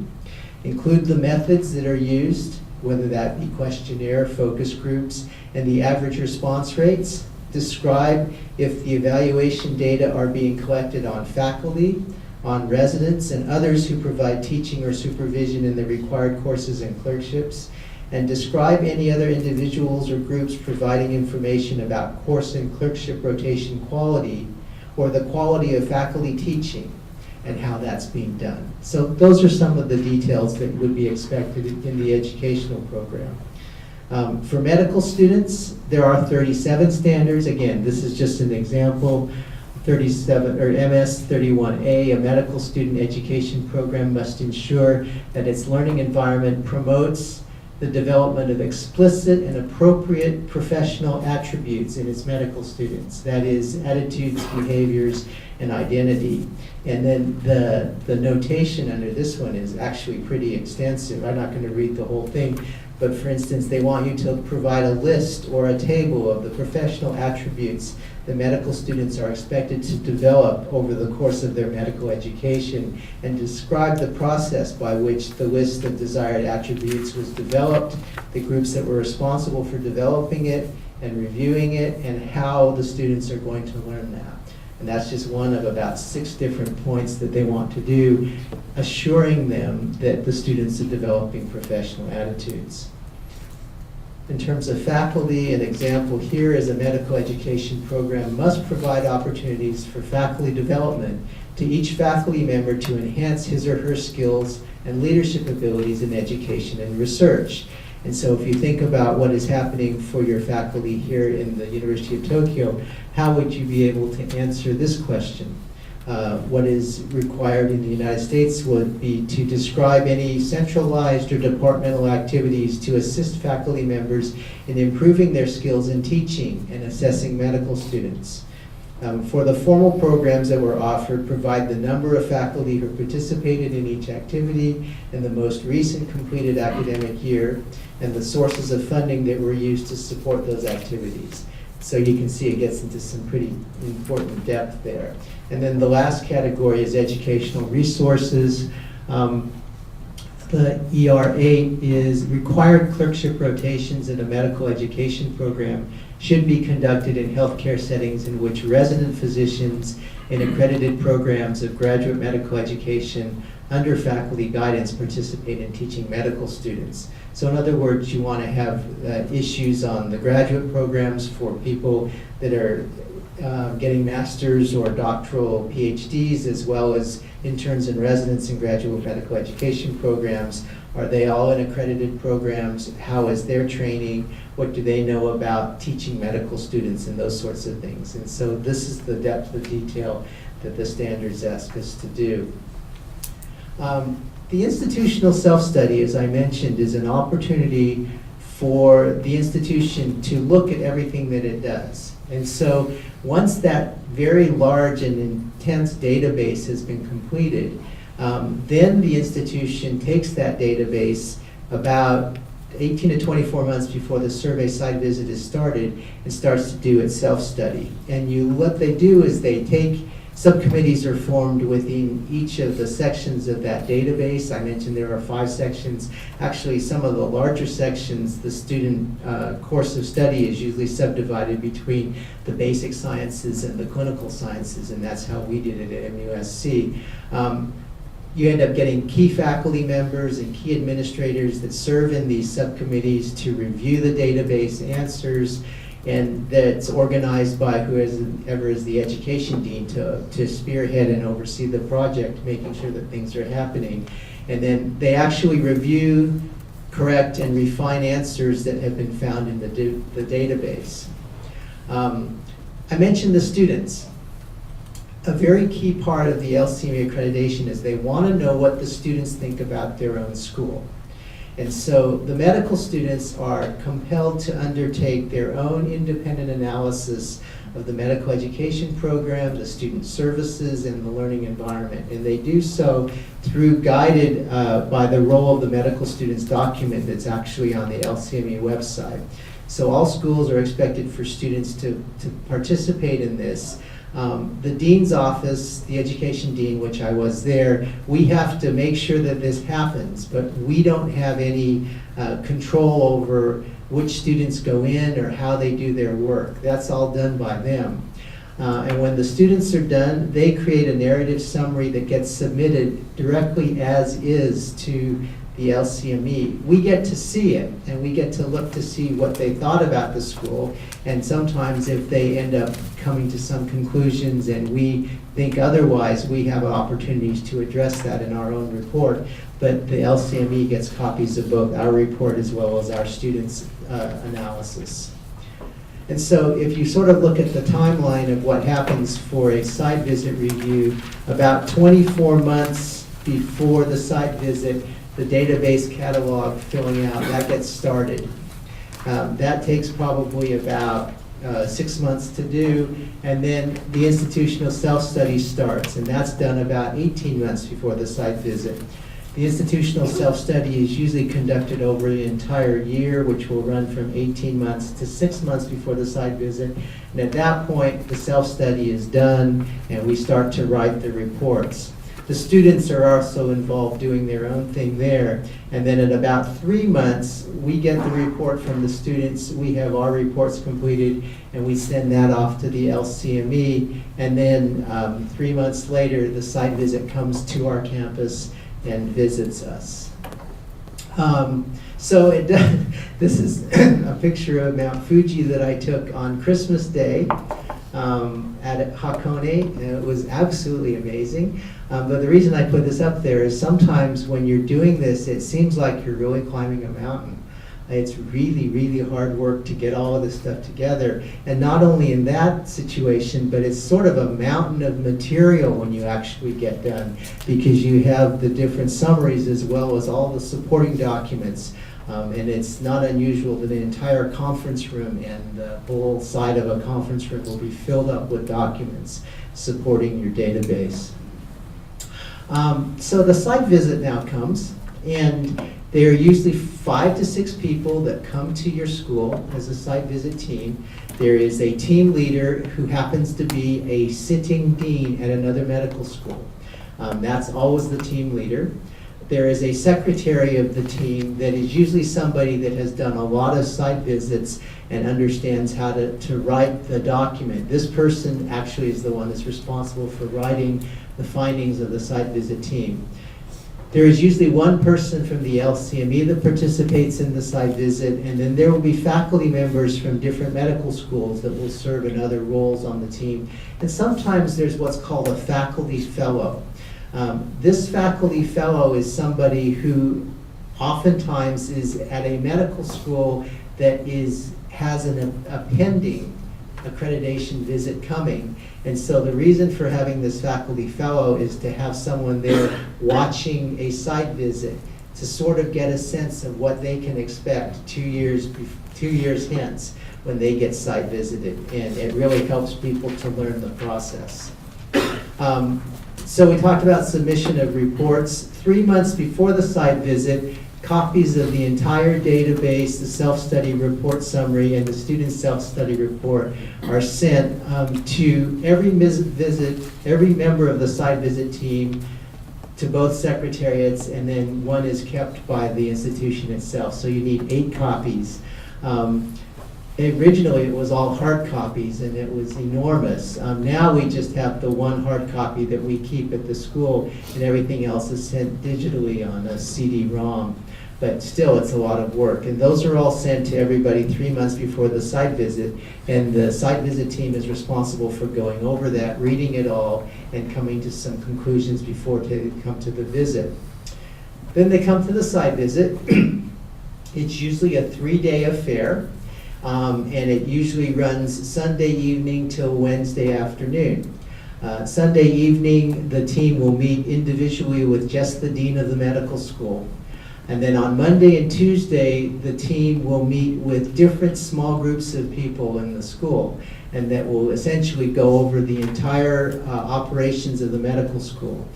include the methods that are used, whether that be questionnaire, focus groups, and the average response rates, describe if the evaluation data are being collected on faculty, on residents, and others who provide teaching or supervision in the required courses and clerkships, and describe any other individuals or groups providing information about course and clerkship rotation quality or the quality of faculty teaching and how that's being done. So those are some of the details that would be expected in the educational program. For medical students, there are 37 standards. Again, this is just an example. 37 or MS 31A, a medical student education program must ensure that its learning environment promotes the development of explicit and appropriate professional attributes in its medical students. That is, attitudes, behaviors, and identity. And then the notation under this one is actually pretty extensive. I'm not going to read the whole thing, but for instance, they want you to provide a list or a table of the professional attributes that medical students are expected to develop over the course of their medical education, and describe the process by which the list of desired attributes was developed, the groups that were responsible for developing it and reviewing it, and how the students are going to learn that. And that's just one of about 6 different points that they want to do, assuring them that the students are developing professional attitudes. In terms of faculty, an example here is a medical education program must provide opportunities for faculty development to each faculty member to enhance his or her skills and leadership abilities in education and research. And so if you think about what is happening for your faculty here in the University of Tokyo, how would you be able to answer this question? What is required in the United States would be to describe any centralized or departmental activities to assist faculty members in improving their skills in teaching and assessing medical students. For the formal programs that were offered, provide the number of faculty who participated in each activity and the most recent completed academic year, and the sources of funding that were used to support those activities. So you can see it gets into some pretty important depth there. And then the last category is educational resources. The ER8 is required clerkship rotations in a medical education program should be conducted in healthcare settings in which resident physicians in accredited programs of graduate medical education under faculty guidance participate in teaching medical students. So in other words, you want to have issues on the graduate programs for people that are getting master's or doctoral PhDs, as well as interns and residents in graduate medical education programs. Are they all in accredited programs? How is their training? What do they know about teaching medical students and those sorts of things? And so this is the depth of detail that the standards ask us to do. The institutional self-study, as I mentioned, is an opportunity for the institution to look at everything that it does. And so once that very large and intense database has been completed, then the institution takes that database about 18 to 24 months before the survey site visit is started and starts to do its self-study. And what they do is they take subcommittees are formed within each of the sections of that database. I mentioned there are 5 sections. Actually, some of the larger sections, the student course of study is usually subdivided between the basic sciences and the clinical sciences, and that's how we did it at MUSC. You end up getting key faculty members and key administrators that serve in these subcommittees to review the database answers, and that's organized by whoever is the education dean to spearhead and oversee the project, making sure that things are happening. And then they actually review, correct, and refine answers that have been found in the database. I mentioned the students. A very key part of the LCME accreditation is they want to know what the students think about their own school. And so the medical students are compelled to undertake their own independent analysis of the medical education program, the student services, and the learning environment. And they do so through guided by the role of the medical students document that's actually on the LCME website. So all schools are expected for students to participate in this. The dean's office, the education dean, which I was there, we have to make sure that this happens, but we don't have any control over which students go in or how they do their work. That's all done by them. And when the students are done, they create a narrative summary that gets submitted directly as is to the LCME. We get to see it, and we get to look to see what they thought about the school, and sometimes if they end up coming to some conclusions and we think otherwise, we have opportunities to address that in our own report. But the LCME gets copies of both our report as well as our students' analysis. And so if you sort of look at the timeline of what happens for a site visit review, about 24 months before the site visit, the database catalog filling out, that gets started. That takes probably about 6 months to do, and then the institutional self-study starts, and that's done about 18 months before the site visit. The institutional self-study is usually conducted over the entire year, which will run from 18 months to 6 months before the site visit. And at that point, the self-study is done, and we start to write the reports. The students are also involved doing their own thing there. And then at about 3 months, we get the report from the students. We have our reports completed, and we send that off to the LCME. And then 3 months later, the site visit comes to our campus and visits us. This is a picture of Mount Fuji that I took on Christmas Day at Hakone, and it was absolutely amazing. But the reason I put this up there is sometimes when you're doing this, it seems like you're really climbing a mountain. It's really, really hard work to get all of this stuff together. And not only in that situation, but it's sort of a mountain of material when you actually get done, because you have the different summaries as well as all the supporting documents. And it's not unusual that the entire conference room and the whole side of a conference room will be filled up with documents supporting your database. So the site visit now comes, and there are usually 5 to 6 people that come to your school as a site visit team. There is a team leader who happens to be a sitting dean at another medical school. That's always the team leader. There is a secretary of the team that is usually somebody that has done a lot of site visits and understands how to write the document. This person actually is the one that's responsible for writing the findings of the site visit team. There is usually one person from the LCME that participates in the site visit, and then there will be faculty members from different medical schools that will serve in other roles on the team. And sometimes there's what's called a faculty fellow. This faculty fellow is somebody who oftentimes is at a medical school that has a pending accreditation visit coming. And so the reason for having this faculty fellow is to have someone there watching a site visit to sort of get a sense of what they can expect 2 years hence when they get site visited. And it really helps people to learn the process. So we talked about submission of reports. 3 months before the site visit, copies of the entire database, the self-study report summary, and the student self-study report are sent to every member of the site visit team, to both secretariats, and then one is kept by the institution itself. So you need 8 copies. Originally, it was all hard copies, and it was enormous. Now we just have the one hard copy that we keep at the school, and everything else is sent digitally on a CD-ROM. But still, it's a lot of work. And those are all sent to everybody 3 months before the site visit, and the site visit team is responsible for going over that, reading it all, and coming to some conclusions before they come to the visit. Then they come to the site visit. It's usually a 3-day affair. And it usually runs Sunday evening till Wednesday afternoon. Sunday evening, the team will meet individually with just the dean of the medical school. And then on Monday and Tuesday, the team will meet with different small groups of people in the school, and that will essentially go over the entire operations of the medical school.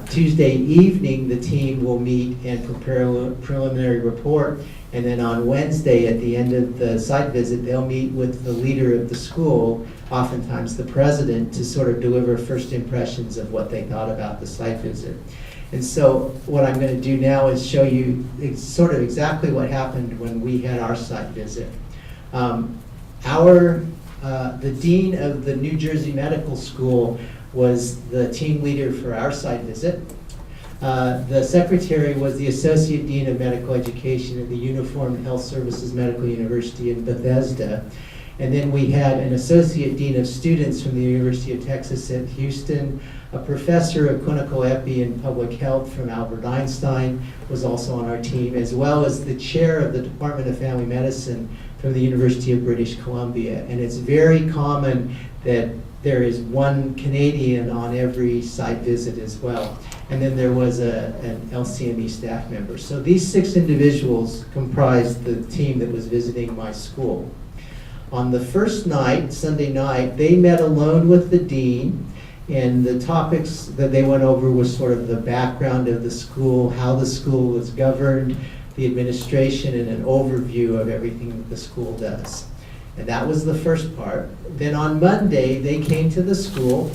Tuesday evening, the team will meet and prepare a preliminary report. And then on Wednesday, at the end of the site visit, they'll meet with the leader of the school, oftentimes the president, to sort of deliver first impressions of what they thought about the site visit. And so what I'm going to do now is show you sort of exactly what happened when we had our site visit. The dean of the New Jersey Medical School was the team leader for our site visit. The secretary was the Associate Dean of Medical Education at the Uniformed Health Services Medical University in Bethesda. And then we had an Associate Dean of Students from the University of Texas at Houston. A professor of clinical epi and public health from Albert Einstein was also on our team, as well as the chair of the Department of Family Medicine from the University of British Columbia. And it's very common that there is one Canadian on every site visit as well. And then there was an LCME staff member. So these 6 individuals comprised the team that was visiting my school. On the first night, Sunday night, they met alone with the dean, and the topics that they went over was sort of the background of the school, how the school was governed, the administration, and an overview of everything that the school does. And that was the first part. Then on Monday, they came to the school,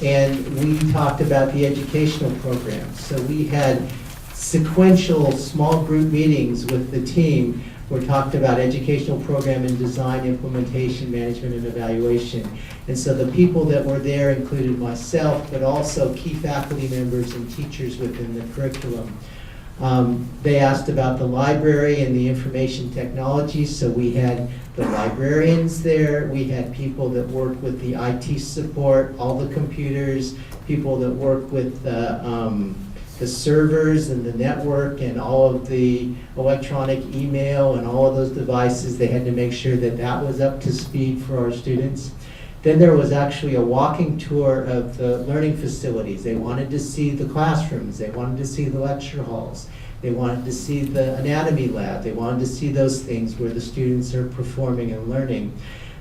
and we talked about the educational program. So we had sequential small group meetings with the team. We talked about educational program and design, implementation, management, and evaluation. And so the people that were there included myself, but also key faculty members and teachers within the curriculum. They asked about the library and the information technology, so we had the librarians there, we had people that worked with the IT support, all the computers, people that work with the servers and the network and all of the electronic email and all of those devices. They had to make sure that that was up to speed for our students. Then there was actually a walking tour of the learning facilities. They wanted to see the classrooms, they wanted to see the lecture halls, they wanted to see the anatomy lab, they wanted to see those things where the students are performing and learning.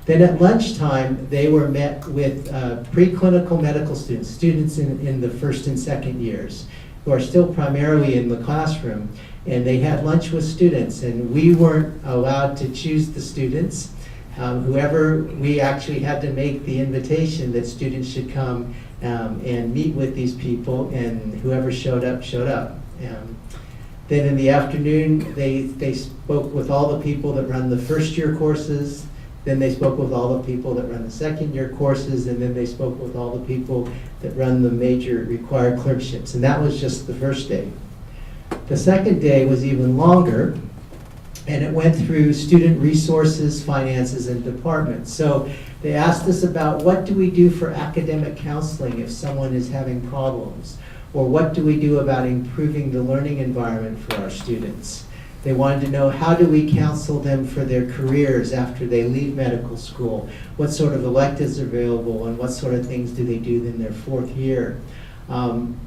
Then at lunchtime, they were met with preclinical medical students, students in the first and second years, who are still primarily in the classroom, and they had lunch with students, and we weren't allowed to choose the students. Whoever, we actually had to make the invitation that students should come and meet with these people, and whoever showed up, showed up. Then in the afternoon, they spoke with all the people that run the first year courses, then they spoke with all the people that run the second year courses, and then they spoke with all the people that run the major required clerkships, and that was just the first day. The second day was even longer, and it went through student resources, finances, and departments. So they asked us about what do we do for academic counseling if someone is having problems, or what do we do about improving the learning environment for our students. They wanted to know, how do we counsel them for their careers after they leave medical school? What sort of electives are available, and what sort of things do they do in their 4th year?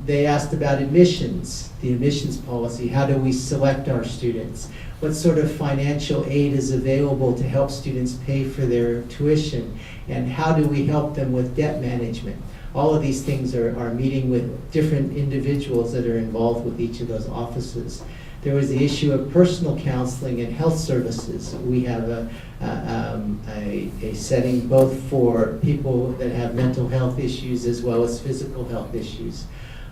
They asked about admissions, the admissions policy. How do we select our students? What sort of financial aid is available to help students pay for their tuition? And how do we help them with debt management? All of these things are meeting with different individuals that are involved with each of those offices. There was the issue of personal counseling and health services. We have a setting both for people that have mental health issues as well as physical health issues.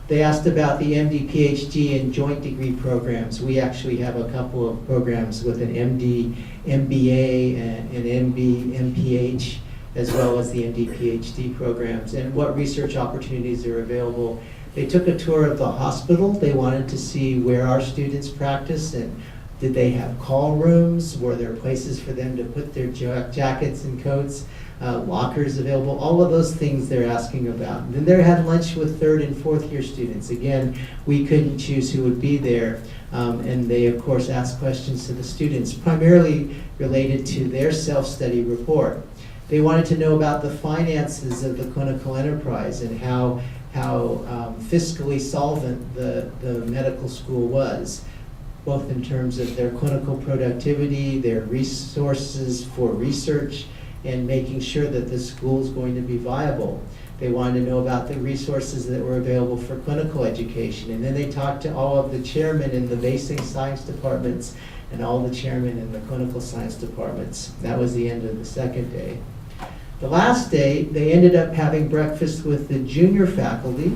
They asked about the MD, PhD, and joint degree programs. We actually have a couple of programs with an MD, MBA, and an MB, MPH, as well as the MD, PhD programs, and what research opportunities are available. They took a tour of the hospital. They wanted to see where our students practice, and did they have call rooms? Were there places for them to put their jackets and coats? Lockers available? All of those things they're asking about. And then they had lunch with 3rd and 4th year students. Again, we couldn't choose who would be there. And they, of course, asked questions to the students, primarily related to their self-study report. They wanted to know about the finances of the clinical enterprise and how fiscally solvent the medical school was, both in terms of their clinical productivity, their resources for research, and making sure that the school is going to be viable. They wanted to know about the resources that were available for clinical education. And then they talked to all of the chairmen in the basic science departments and all the chairmen in the clinical science departments. That was the end of the second day. The last day, they ended up having breakfast with the junior faculty.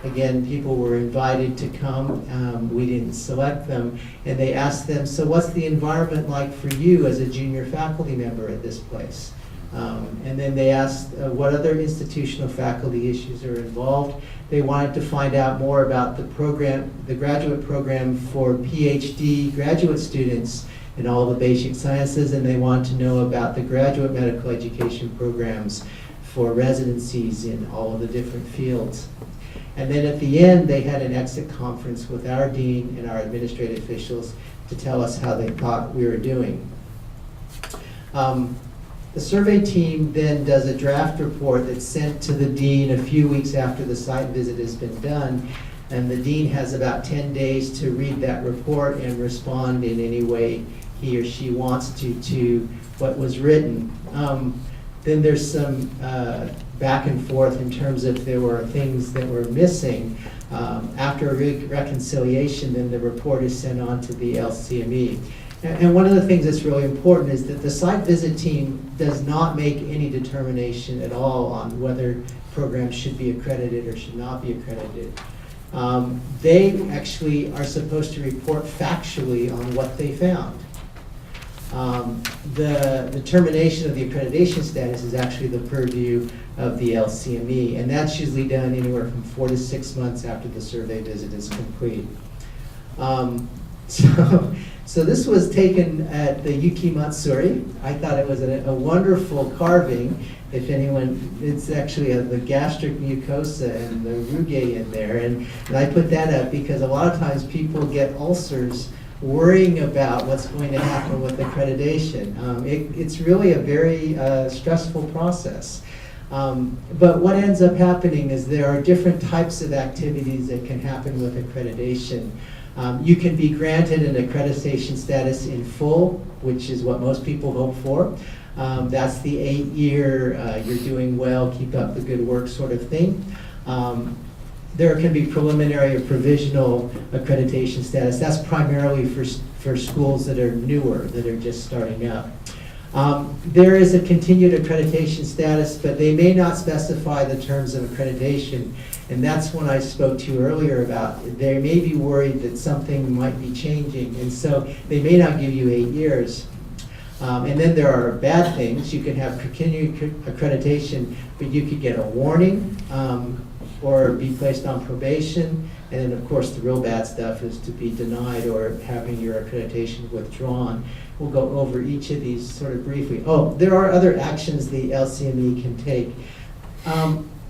Again, people were invited to come. We didn't select them. And they asked them, so what's the environment like for you as a junior faculty member at this place? And then they asked what other institutional faculty issues are involved. They wanted to find out more about the program, the graduate program for PhD graduate students in all the basic sciences, and they wanted to know about the graduate medical education programs for residencies in all of the different fields. And then at the end, they had an exit conference with our dean and our administrative officials to tell us how they thought we were doing. The survey team then does a draft report that's sent to the dean a few weeks after the site visit has been done, and the dean has about 10 days to read that report and respond in any way he or she wants to what was written. Then there's some back and forth in terms of if there were things that were missing. After a reconciliation, then the report is sent on to the LCME. And one of the things that's really important is that the site visit team does not make any determination at all on whether programs should be accredited or should not be accredited. They actually are supposed to report factually on what they found. The determination of the accreditation status is actually the purview of the LCME, and that's usually done anywhere from 4 to 6 months after the survey visit is complete. So this was taken at the Yuki Matsuri. I thought it was a wonderful carving. If anyone, it's actually the gastric mucosa and the rugae in there, and I put that up because a lot of times people get ulcers worrying about what's going to happen with accreditation. It's really a very stressful process. But what ends up happening is there are different types of activities that can happen with accreditation. You can be granted an accreditation status in full, which is what most people hope for. That's the 8-year, you're doing well, keep up the good work sort of thing. There can be preliminary or provisional accreditation status. That's primarily for schools that are newer, that are just starting up. There is a continued accreditation status, but they may not specify the terms of accreditation. And that's when I spoke to you earlier about they may be worried that something might be changing, and so they may not give you 8 years. And then there are bad things. You can have continued accreditation, but you could get a warning or be placed on probation. And then, of course, the real bad stuff is to be denied or having your accreditation withdrawn. We'll go over each of these sort of briefly. Oh, there are other actions the LCME can take.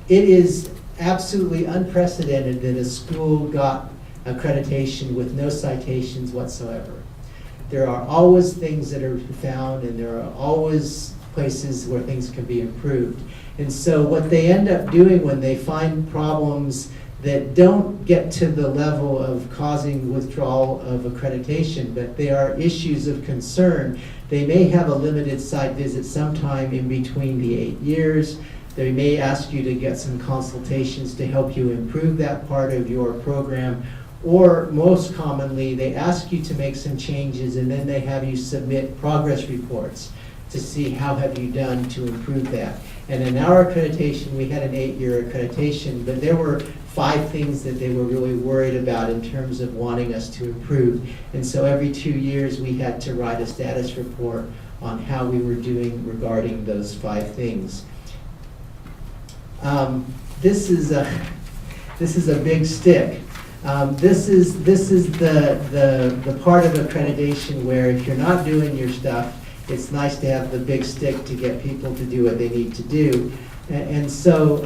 It is absolutely unprecedented that a school got accreditation with no citations whatsoever. There are always things that are found, and there are always places where things can be improved. And so what they end up doing when they find problems that don't get to the level of causing withdrawal of accreditation, but they are issues of concern, they may have a limited site visit sometime in between the 8 years. They may ask you to get some consultations to help you improve that part of your program, or most commonly, they ask you to make some changes and then they have you submit progress reports to see how have you done to improve that. And in our accreditation, we had an 8-year accreditation, but there were 5 things that they were really worried about in terms of wanting us to improve. And so every 2 years, we had to write a status report on how we were doing regarding those 5 things. This is a big stick. This is the part of accreditation where if you're not doing your stuff, it's nice to have the big stick to get people to do what they need to do. And so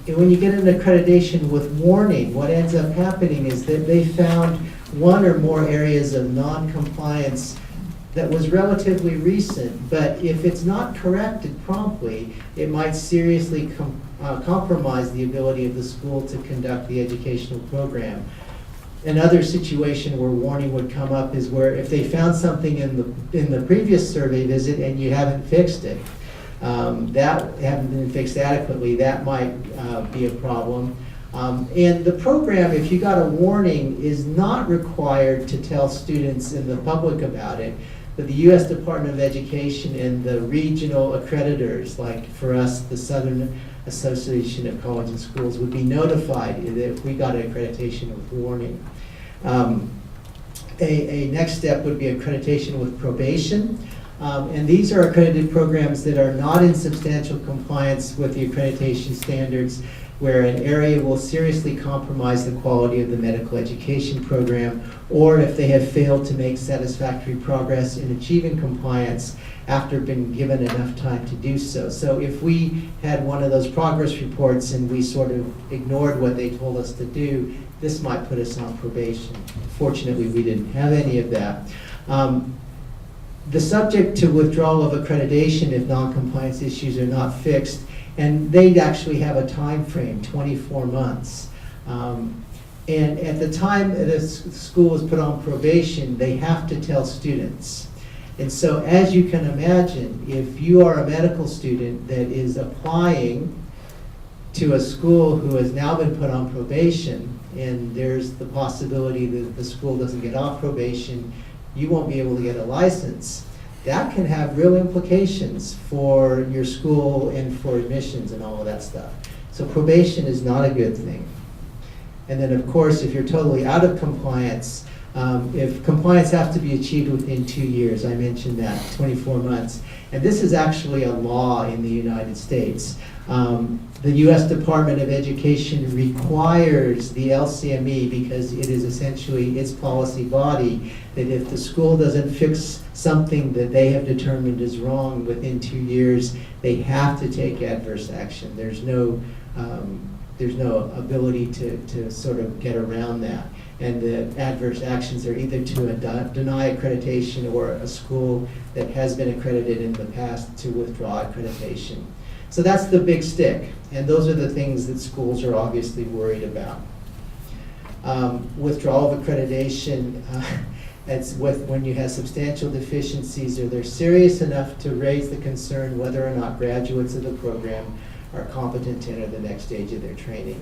when you get an accreditation with warning, what ends up happening is that they found 1 or more areas of non-compliance that was relatively recent, but if it's not corrected promptly, it might seriously compromise the ability of the school to conduct the educational program. Another situation where warning would come up is where if they found something in the previous survey visit and you haven't fixed it, that haven't been fixed adequately, that might be a problem. And the program, if you got a warning, is not required to tell students in the public about it, but the U.S. Department of Education and the regional accreditors, like for us, the Southern Association of Colleges and Schools, would be notified if we got an accreditation with warning. A next step would be accreditation with probation. And these are accredited programs that are not in substantial compliance with the accreditation standards, where an area will seriously compromise the quality of the medical education program, or if they have failed to make satisfactory progress in achieving compliance after being given enough time to do so. So if we had one of those progress reports and we sort of ignored what they told us to do, this might put us on probation. Fortunately, we didn't have any of that. the subject to withdrawal of accreditation if non-compliance issues are not fixed, and they'd actually have a time frame, 24 months. And at the time the school is put on probation, they have to tell students. And so as you can imagine, if you are a medical student that is applying to a school who has now been put on probation, and there's the possibility that the school doesn't get off probation, you won't be able to get a license. That can have real implications for your school and for admissions and all of that stuff. So probation is not a good thing. And then of course, if you're totally out of compliance, if compliance has to be achieved within 2 years, I mentioned that, 24 months. And this is actually a law in the United States. The U.S. Department of Education requires the LCME, because it is essentially its policy body, that if the school doesn't fix something that they have determined is wrong within 2 years, they have to take adverse action. There's no ability to sort of get around that. And the adverse actions are either to deny accreditation, or a school that has been accredited in the past to withdraw accreditation. So that's the big stick, and those are the things that schools are obviously worried about. Withdrawal of accreditation, it's when you have substantial deficiencies, or they're serious enough to raise the concern whether or not graduates of the program are competent to enter the next stage of their training.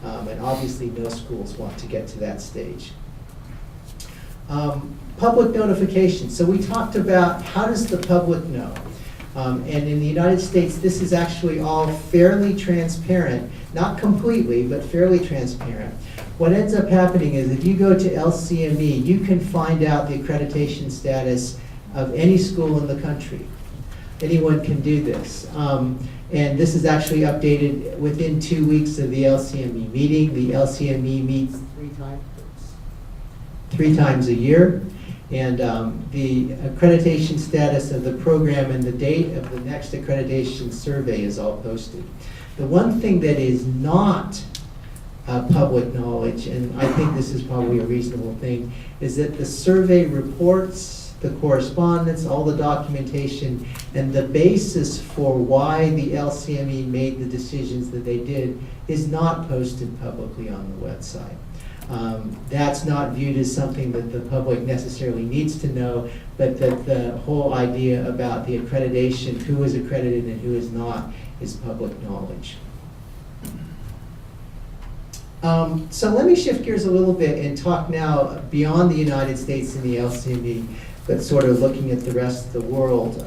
And obviously no schools want to get to that stage. Public notification. So we talked about how does the public know? And in the United States, this is actually all fairly transparent, not completely, but fairly transparent. What ends up happening is if you go to LCME, you can find out the accreditation status of any school in the country. Anyone can do this. And this is actually updated within 2 weeks of the LCME meeting. The LCME meets three times a year. And the accreditation status of the program and the date of the next accreditation survey is all posted. The one thing that is not public knowledge, and I think this is probably a reasonable thing, is that the survey reports, the correspondence, all the documentation, and the basis for why the LCME made the decisions that they did is not posted publicly on the website. That's not viewed as something that the public necessarily needs to know, but that the whole idea about the accreditation, who is accredited and who is not, is public knowledge. So let me shift gears a little bit and talk now beyond the United States and the LCME, but sort of looking at the rest of the world.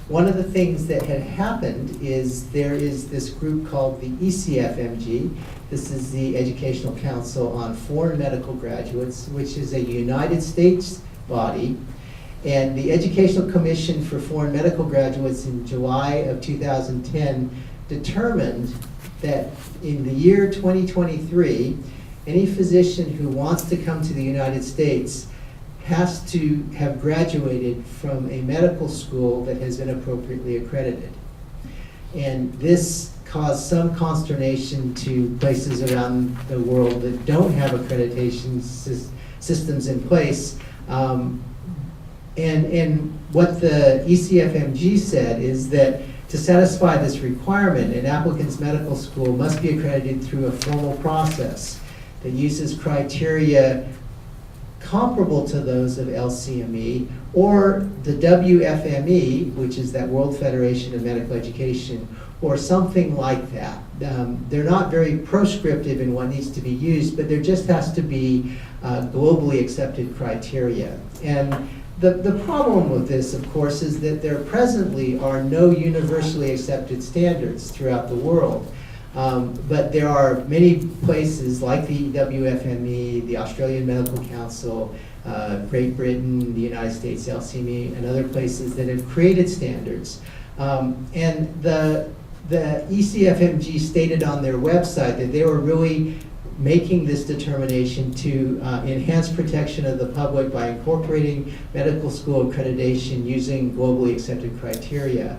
One of the things that had happened is there is this group called the ECFMG. This is the Educational Council on Foreign Medical Graduates, which is a United States body. And the Educational Commission for Foreign Medical Graduates in July of 2010 determined that in the year 2023, any physician who wants to come to the United States has to have graduated from a medical school that has been appropriately accredited. And this caused some consternation to places around the world that don't have accreditation systems in place. And what the ECFMG said is that to satisfy this requirement, an applicant's medical school must be accredited through a formal process that uses criteria comparable to those of LCME, or the WFME, which is that World Federation of Medical Education, or something like that. They're not very proscriptive in what needs to be used, but there just has to be globally accepted criteria. And the problem with this, of course, is that there presently are no universally accepted standards throughout the world. But there are many places like the WFME, the Australian Medical Council, Great Britain, the United States LCME, and other places that have created standards. And the ECFMG stated on their website that they were really making this determination to enhance protection of the public by incorporating medical school accreditation using globally accepted criteria.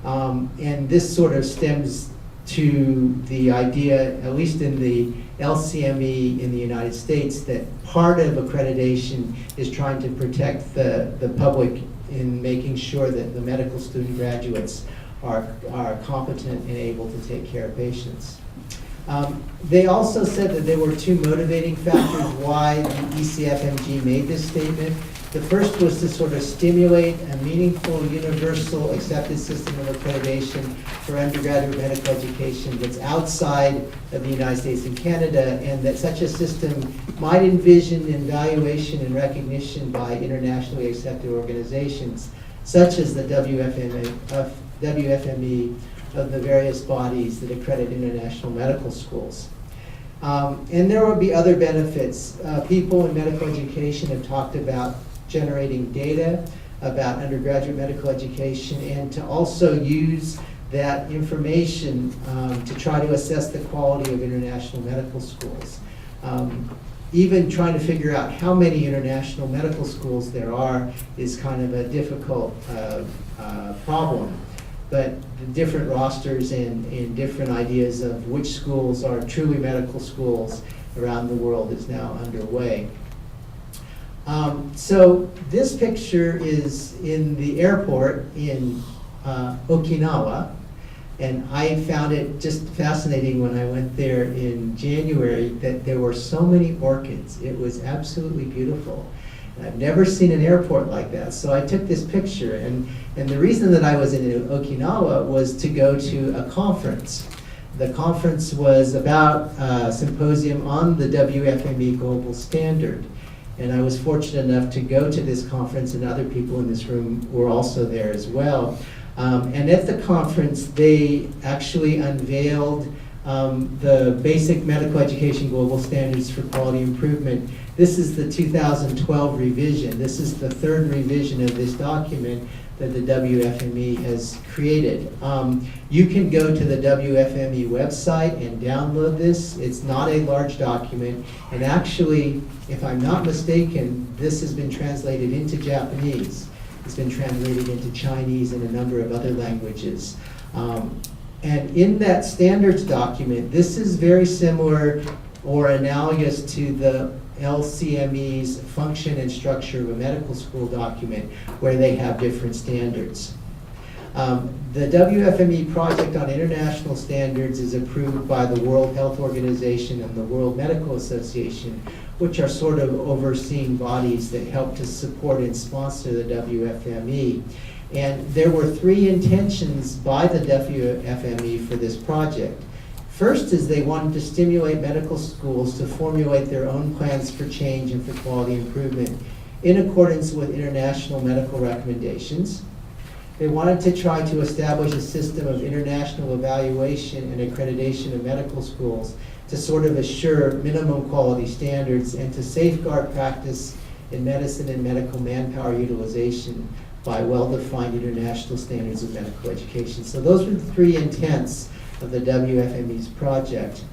And this sort of stems to the idea, at least in the LCME in the United States, that part of accreditation is trying to protect the public in making sure that the medical student graduates are competent and able to take care of patients. They also said that there were two motivating factors why the ECFMG made this statement. The first was to sort of stimulate a meaningful, universal, accepted system of accreditation for undergraduate medical education that's outside of the United States and Canada, and that such a system might envision evaluation and recognition by internationally accepted organizations, such as the WFME of the various bodies that accredit international medical schools. And there will be other benefits. People in medical education have talked about generating data about undergraduate medical education, and to also use that information to try to assess the quality of international medical schools. Even trying to figure out how many international medical schools there are is kind of a difficult problem. But the different rosters and different ideas of which schools are truly medical schools around the world is now underway. So this picture is in the airport in Okinawa, and I found it just fascinating when I went there in January that there were so many orchids. It was absolutely beautiful. And I've never seen an airport like that, so I took this picture, and the reason that I was in Okinawa was to go to a conference. The conference was about a symposium on the WFME Global Standard. And I was fortunate enough to go to this conference, and other people in this room were also there as well. And at the conference, they actually unveiled the Basic Medical Education Global Standards for Quality Improvement. This is the 2012 revision. This is the third revision of this document that the WFME has created. You can go to the WFME website and download this. It's not a large document, and actually, if I'm not mistaken, this has been translated into Japanese. It's been translated into Chinese and a number of other languages. And in that standards document, this is very similar or analogous to the LCME's function and structure of a medical school document, where they have different standards. The WFME project on international standards is approved by the World Health Organization and the World Medical Association, which are sort of overseeing bodies that help to support and sponsor the WFME. And there were three intentions by the WFME for this project. First is they wanted to stimulate medical schools to formulate their own plans for change and for quality improvement in accordance with international medical recommendations. They wanted to try to establish a system of international evaluation and accreditation of medical schools to sort of assure minimum quality standards and to safeguard practice in medicine and medical manpower utilization by well-defined international standards of medical education. So those were the three intents of the WFME's project.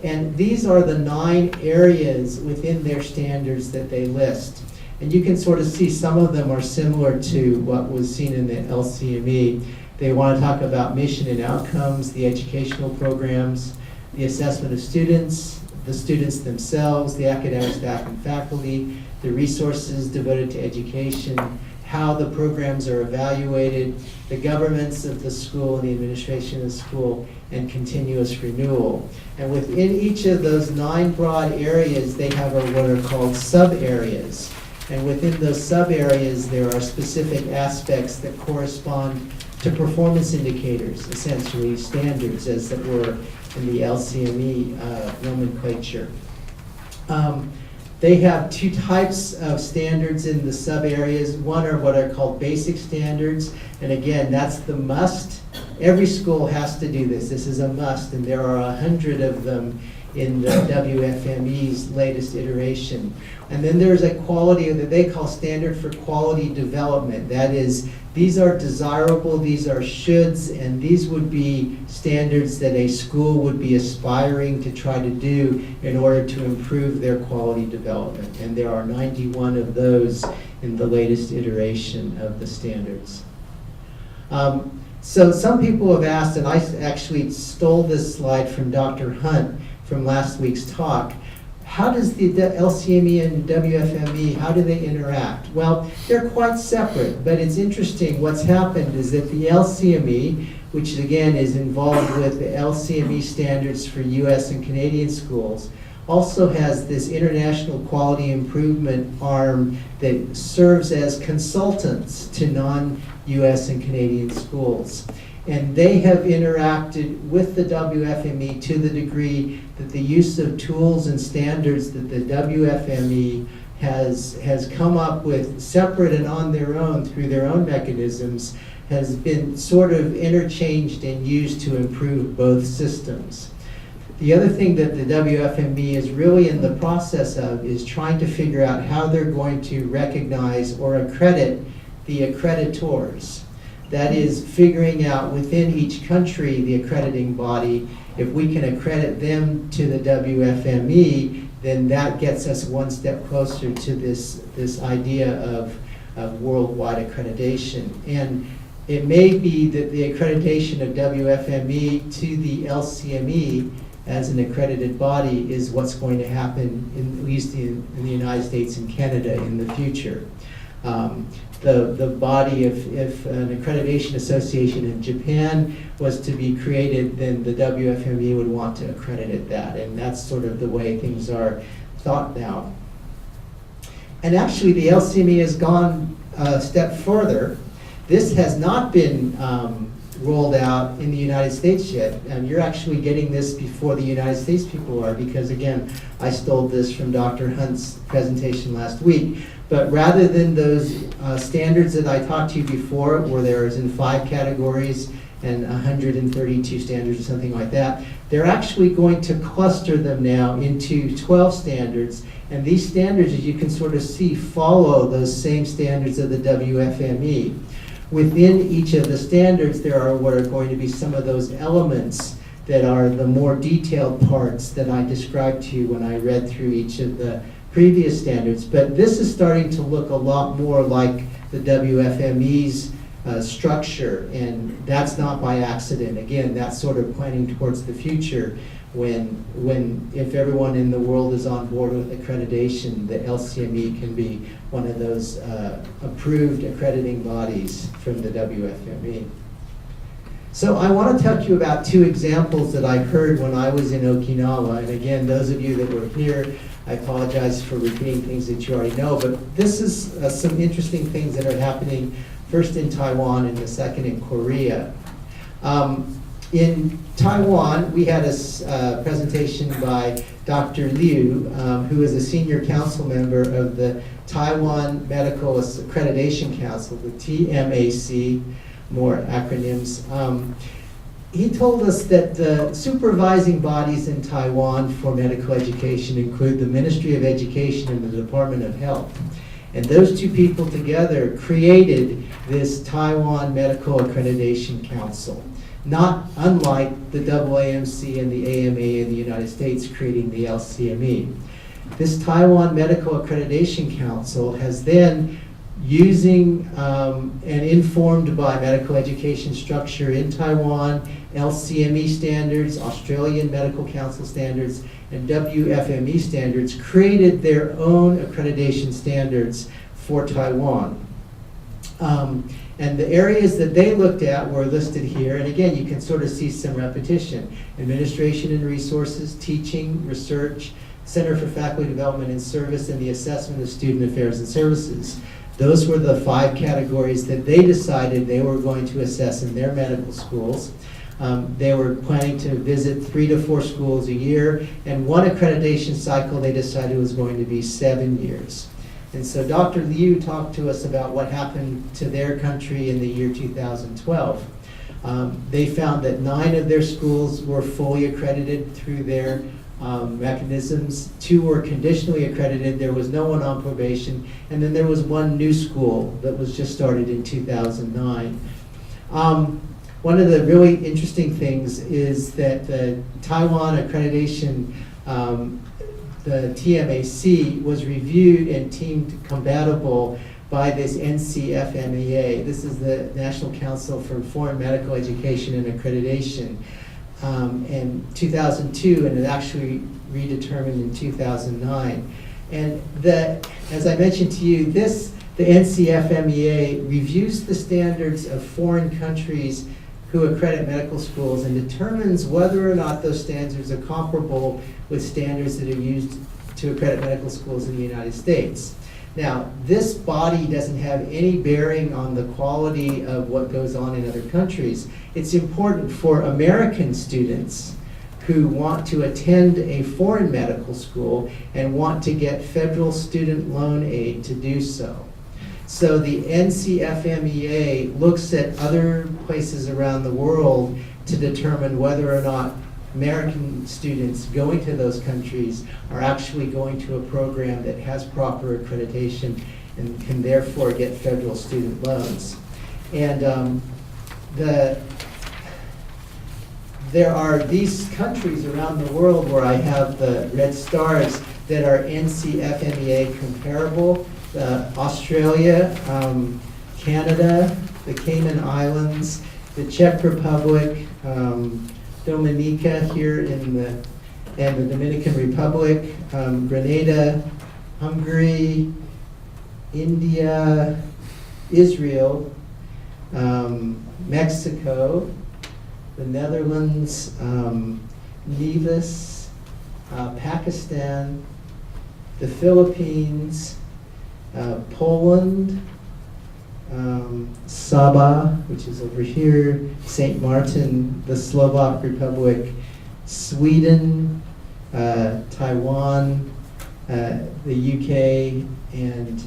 And these are the 9 areas within their standards that they list. And you can sort of see some of them are similar to what was seen in the LCME. They want to talk about mission and outcomes, the educational programs, the assessment of students, the students themselves, the academic staff and faculty, the resources devoted to education, how the programs are evaluated, the governance of the school and the administration of the school, and continuous renewal. And within each of those 9 broad areas, they have what are called sub-areas. And within those sub-areas, there are specific aspects that correspond to performance indicators, essentially standards as it were in the LCME nomenclature. They have 2 types of standards in the sub-areas. One are what are called basic standards, and again, that's the must. Every school has to do this. This is a must, and there are 100 of them in the WFME's latest iteration. And then there's a quality that they call standard for quality development. That is, these are desirable, these are shoulds, and these would be standards that a school would be aspiring to try to do in order to improve their quality development. And there are 91 of those in the latest iteration of the standards. So some people have asked, and I actually stole this slide from Dr. Hunt from last week's talk, how does the LCME and WFME, how do they interact? Well, they're quite separate, but it's interesting. What's happened is that the LCME, which again is involved with the LCME standards for US and Canadian schools, also has this international quality improvement arm that serves as consultants to non-US and Canadian schools. And they have interacted with the WFME to the degree that the use of tools and standards that the WFME has come up with separate and on their own through their own mechanisms has been sort of interchanged and used to improve both systems. The other thing that the WFME is really in the process of is trying to figure out how they're going to recognize or accredit the accreditors. That is, figuring out within each country, the accrediting body, if we can accredit them to the WFME, then that gets us one step closer to this idea of worldwide accreditation. And it may be that the accreditation of WFME to the LCME as an accredited body is what's going to happen, at least in the United States and Canada in the future. The body, if an accreditation association in Japan was to be created, then the WFME would want to accredit that, and that's sort of the way things are thought now. And actually, the LCME has gone a step further. This has not been rolled out in the United States yet, and you're actually getting this before the United States people are, because again, I stole this from Dr. Hunt's presentation last week. But rather than those standards that I talked to you before, where there is in 5 categories and 132 standards or something like that, they're actually going to cluster them now into 12 standards. And these standards, as you can sort of see, follow those same standards of the WFME. Within each of the standards, there are what are going to be some of those elements that are the more detailed parts that I described to you when I read through each of the previous standards. But this is starting to look a lot more like the WFME's structure, and that's not by accident. Again, that's sort of planning towards the future when if everyone in the world is on board with accreditation, the LCME can be one of those approved accrediting bodies from the WFME. So I want to talk to you about 2 examples that I heard when I was in Okinawa. And again, those of you that were here, I apologize for repeating things that you already know, but this is some interesting things that are happening, first in Taiwan and the second in Korea. In Taiwan, we had a presentation by Dr. Liu, who is a senior council member of the Taiwan Medical Accreditation Council, the TMAC, more acronyms. He told us that the supervising bodies in Taiwan for medical education include the Ministry of Education and the Department of Health. And those 2 people together created this Taiwan Medical Accreditation Council, not unlike the AAMC and the AMA in the United States creating the LCME. This Taiwan Medical Accreditation Council has then, using and informed by medical education structure in Taiwan, LCME standards, Australian Medical Council standards, and WFME standards, created their own accreditation standards for Taiwan. And the areas that they looked at were listed here, and again, you can sort of see some repetition. Administration and resources, teaching, research, Center for Faculty Development and Service, and the assessment of student affairs and services. Those were the 5 categories that they decided they were going to assess in their medical schools. They were planning to visit 3 to 4 schools a year, and one accreditation cycle they decided was going to be 7 years. And so Dr. Liu talked to us about what happened to their country in the year 2012. They found that 9 of their schools were fully accredited through their mechanisms. 2 were conditionally accredited. There was no one on probation. And then there was 1 new school that was just started in 2009. One of the really interesting things is that the Taiwan accreditation, the TMAC, was reviewed and deemed compatible by this NCFMEA. This is the National Council for Foreign Medical Education and Accreditation. In 2002, and it actually redetermined in 2009. And as I mentioned to you, the NCFMEA reviews the standards of foreign countries who accredit medical schools and determines whether or not those standards are comparable with standards that are used to accredit medical schools in the United States. Now, this body doesn't have any bearing on the quality of what goes on in other countries. It's important for American students who want to attend a foreign medical school and want to get federal student loan aid to do so. So the NCFMEA looks at other places around the world to determine whether or not American students going to those countries are actually going to a program that has proper accreditation and can therefore get federal student loans. And there are these countries around the world where I have the red stars that are NCFMEA comparable. Australia, Canada, the Cayman Islands, the Czech Republic, Dominica here and the Dominican Republic, Grenada, Hungary, India, Israel, Mexico, the Netherlands, Nevis, Pakistan, the Philippines, Poland, Sabah, which is over here, St. Martin, the Slovak Republic, Sweden, Taiwan, the UK, and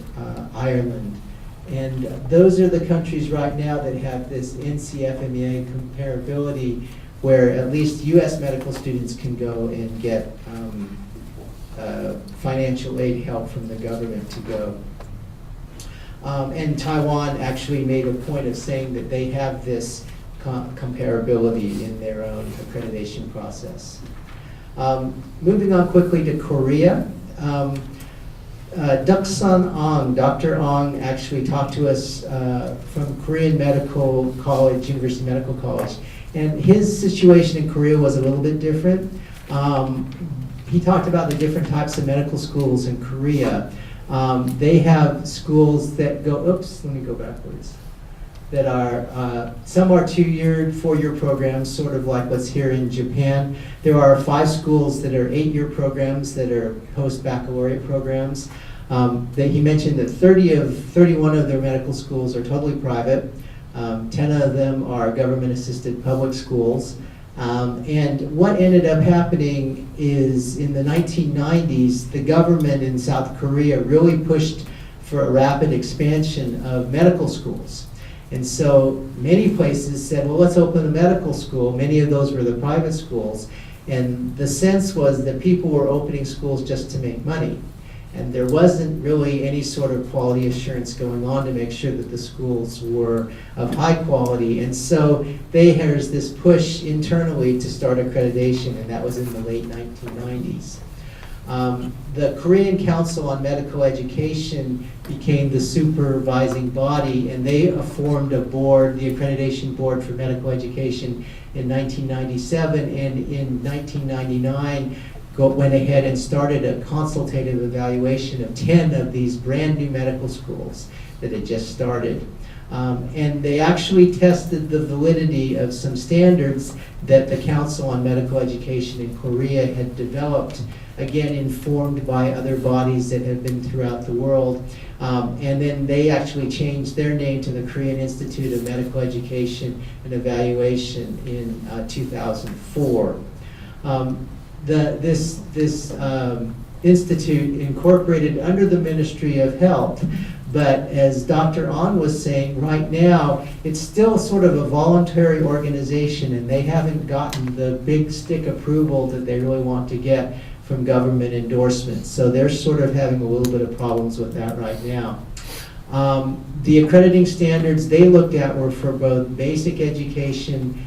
Ireland. And those are the countries right now that have this NCFMEA comparability where at least US medical students can go and get financial aid help from the government to go. And Taiwan actually made a point of saying that they have this comparability in their own accreditation process. Moving on quickly to Korea. Duksan Ong, Dr. Ong actually talked to us from Korean Medical College, University Medical College, and his situation in Korea was a little bit different. He talked about the different types of medical schools in Korea. They have schools that go, oops, let me go backwards, that are, some are 2-year, 4-year programs, sort of like what's here in Japan. There are 5 schools that are 8-year programs that are post-baccalaureate programs. He mentioned that 31 of their medical schools are totally private. 10 of them are government-assisted public schools. And what ended up happening is in the 1990s, the government in South Korea really pushed for a rapid expansion of medical schools. And so many places said, well, let's open a medical school. Many of those were the private schools. And the sense was that people were opening schools just to make money. And there wasn't really any sort of quality assurance going on to make sure that the schools were of high quality. And so there's this push internally to start accreditation, and that was in the late 1990s. The Korean Council on Medical Education became the supervising body, and they formed a board, the Accreditation Board for Medical Education, in 1997, and in 1999 went ahead and started a consultative evaluation of 10 of these brand new medical schools that had just started. And they actually tested the validity of some standards that the Council on Medical Education in Korea had developed, again informed by other bodies that have been throughout the world. And then they actually changed their name to the Korean Institute of Medical Education and Evaluation in 2004. This institute incorporated under the Ministry of Health, but as Dr. An was saying, right now it's still sort of a voluntary organization, and they haven't gotten the big stick approval that they really want to get from government endorsements. So they're sort of having a little bit of problems with that right now. The accrediting standards they looked at were for both basic education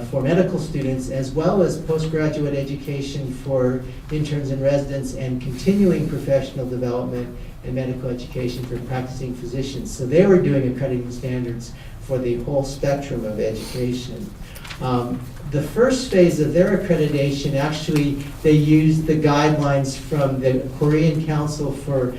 for medical students, as well as postgraduate education for interns and residents, and continuing professional development and medical education for practicing physicians. So they were doing accrediting standards for the whole spectrum of education. The first phase of their accreditation, actually, they used the guidelines from the Korean Council for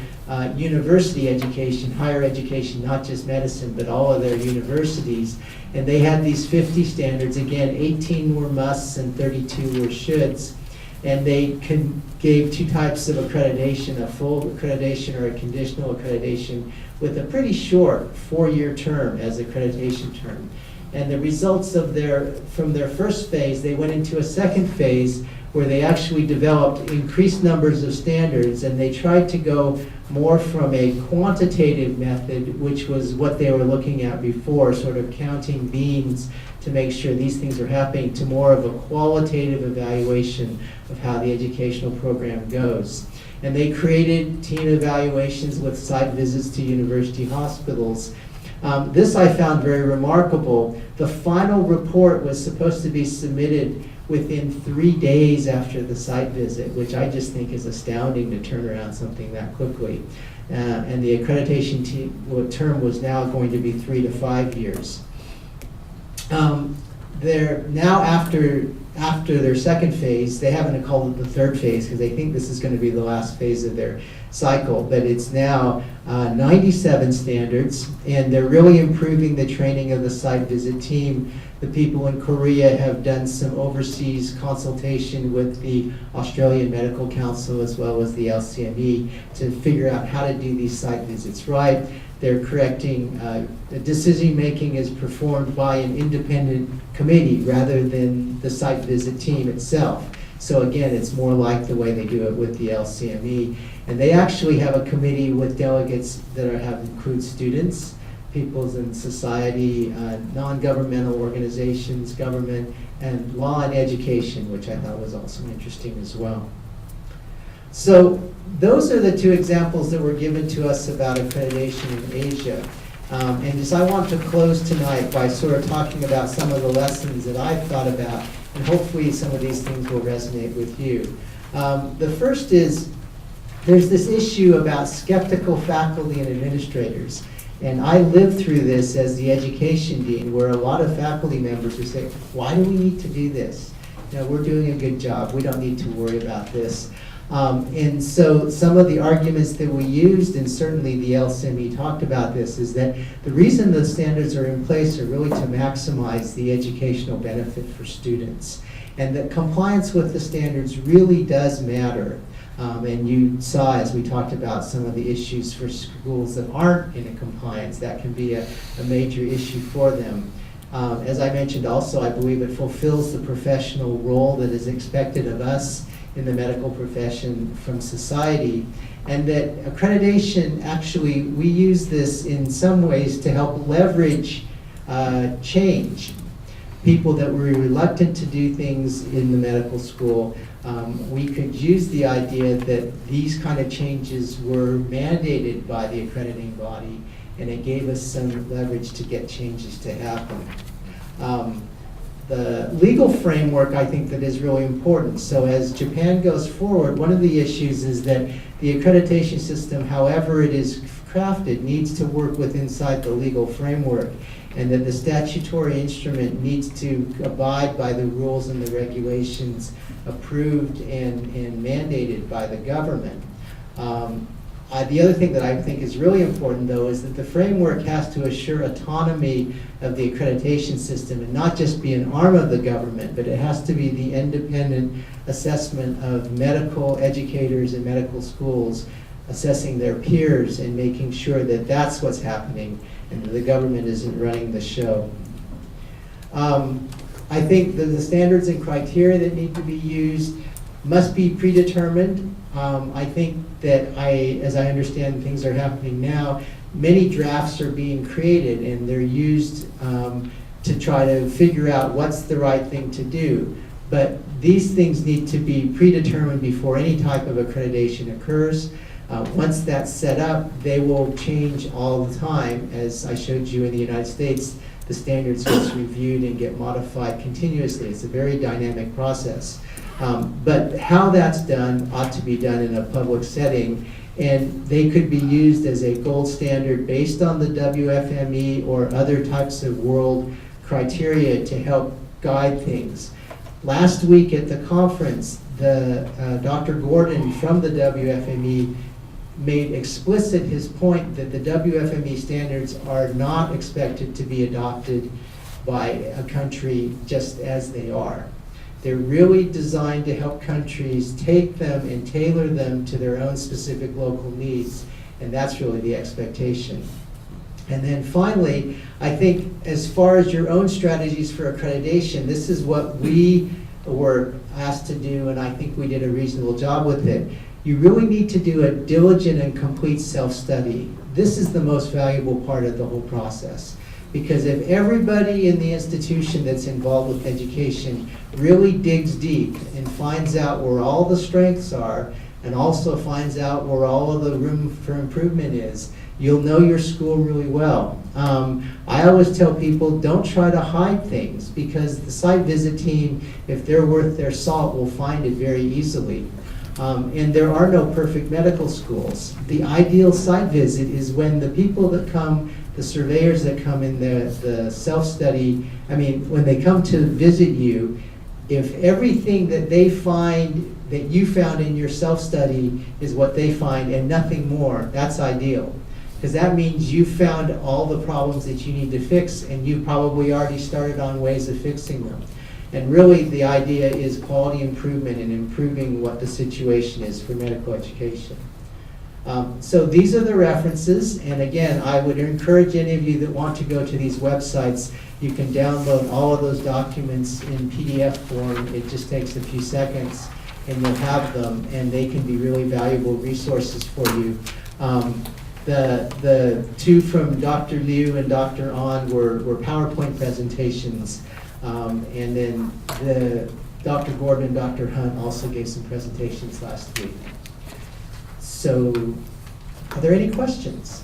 University Education, higher education, not just medicine, but all of their universities. And they had these 50 standards. Again, 18 were musts and 32 were shoulds. And they gave two types of accreditation, a full accreditation or a conditional accreditation, with a pretty short 4-year term as accreditation term. And the results of from their first phase, they went into a second phase where they actually developed increased numbers of standards, and they tried to go more from a quantitative method, which was what they were looking at before, sort of counting beans to make sure these things are happening, to more of a qualitative evaluation of how the educational program goes. And they created team evaluations with site visits to university hospitals. This I found very remarkable. The final report was supposed to be submitted within 3 days after the site visit, which I just think is astounding to turn around something that quickly. And the accreditation term was now going to be 3 to 5 years. They're now after their second phase, they haven't called it the third phase because they think this is going to be the last phase of their cycle, but it's now 97 standards, and they're really improving the training of the site visit team. The people in Korea have done some overseas consultation with the Australian Medical Council as well as the LCME to figure out how to do these site visits right. They're correcting, the decision making is performed by an independent committee rather than the site visit team itself. So again, it's more like the way they do it with the LCME. And they actually have a committee with delegates that include students, peoples in society, non-governmental organizations, government, and law and education, which I thought was also interesting as well. So those are the two examples that were given to us about accreditation in Asia. And just I want to close tonight by sort of talking about some of the lessons that I've thought about, and hopefully some of these things will resonate with you. The first is, there's this issue about skeptical faculty and administrators. And I lived through this as the education dean, where a lot of faculty members would say, why do we need to do this? You know, we're doing a good job. We don't need to worry about this. And so some of the arguments that we used, and certainly the LCME talked about this, is that the reason the standards are in place are really to maximize the educational benefit for students. And that compliance with the standards really does matter. And you saw, as we talked about, some of the issues for schools that aren't in a compliance. That can be a major issue for them. As I mentioned also, I believe it fulfills the professional role that is expected of us in the medical profession from society. And that accreditation, actually, we use this in some ways to help leverage change. People that were reluctant to do things in the medical school, we could use the idea that these kind of changes were mandated by the accrediting body, and it gave us some leverage to get changes to happen. The legal framework, I think, that is really important. So as Japan goes forward, one of the issues is that the accreditation system, however it is crafted, needs to work inside the legal framework, and that the statutory instrument needs to abide by the rules and the regulations approved and mandated by the government. The other thing that I think is really important, though, is that the framework has to assure autonomy of the accreditation system and not just be an arm of the government, but it has to be the independent assessment of medical educators and medical schools assessing their peers and making sure that that's what's happening and that the government isn't running the show. I think that the standards and criteria that need to be used must be predetermined. I think that as I understand things are happening now, many drafts are being created and they're used to try to figure out what's the right thing to do. But these things need to be predetermined before any type of accreditation occurs. Once that's set up, they will change all the time. As I showed you in the United States, the standards get reviewed and get modified continuously. It's a very dynamic process. But how that's done ought to be done in a public setting, and they could be used as a gold standard based on the WFME or other types of world criteria to help guide things. Last week at the conference, Dr. Gordon from the WFME made explicit his point that the WFME standards are not expected to be adopted by a country just as they are. They're really designed to help countries take them and tailor them to their own specific local needs, and that's really the expectation. And then finally, I think as far as your own strategies for accreditation, this is what we were asked to do, and I think we did a reasonable job with it. You really need to do a diligent and complete self-study. This is the most valuable part of the whole process. Because if everybody in the institution that's involved with education really digs deep and finds out where all the strengths are, and also finds out where all of the room for improvement is, you'll know your school really well. I always tell people, don't try to hide things, because the site visit team, if they're worth their salt, will find it very easily. And there are no perfect medical schools. The ideal site visit is when the people that come, the surveyors that come in the self-study, when they come to visit you, if everything that they find that you found in your self-study is what they find and nothing more, that's ideal. Because that means you found all the problems that you need to fix, and you probably already started on ways of fixing them. And really the idea is quality improvement and improving what the situation is for medical education. So these are the references, and again, I would encourage any of you that want to go to these websites, you can download all of those documents in PDF form. It just takes a few seconds, and you'll have them, and they can be really valuable resources for you. The two from Dr. Liu and Dr. An were PowerPoint presentations, and then Dr. Gordon and Dr. Hunt also gave some presentations last week. So, are there any questions?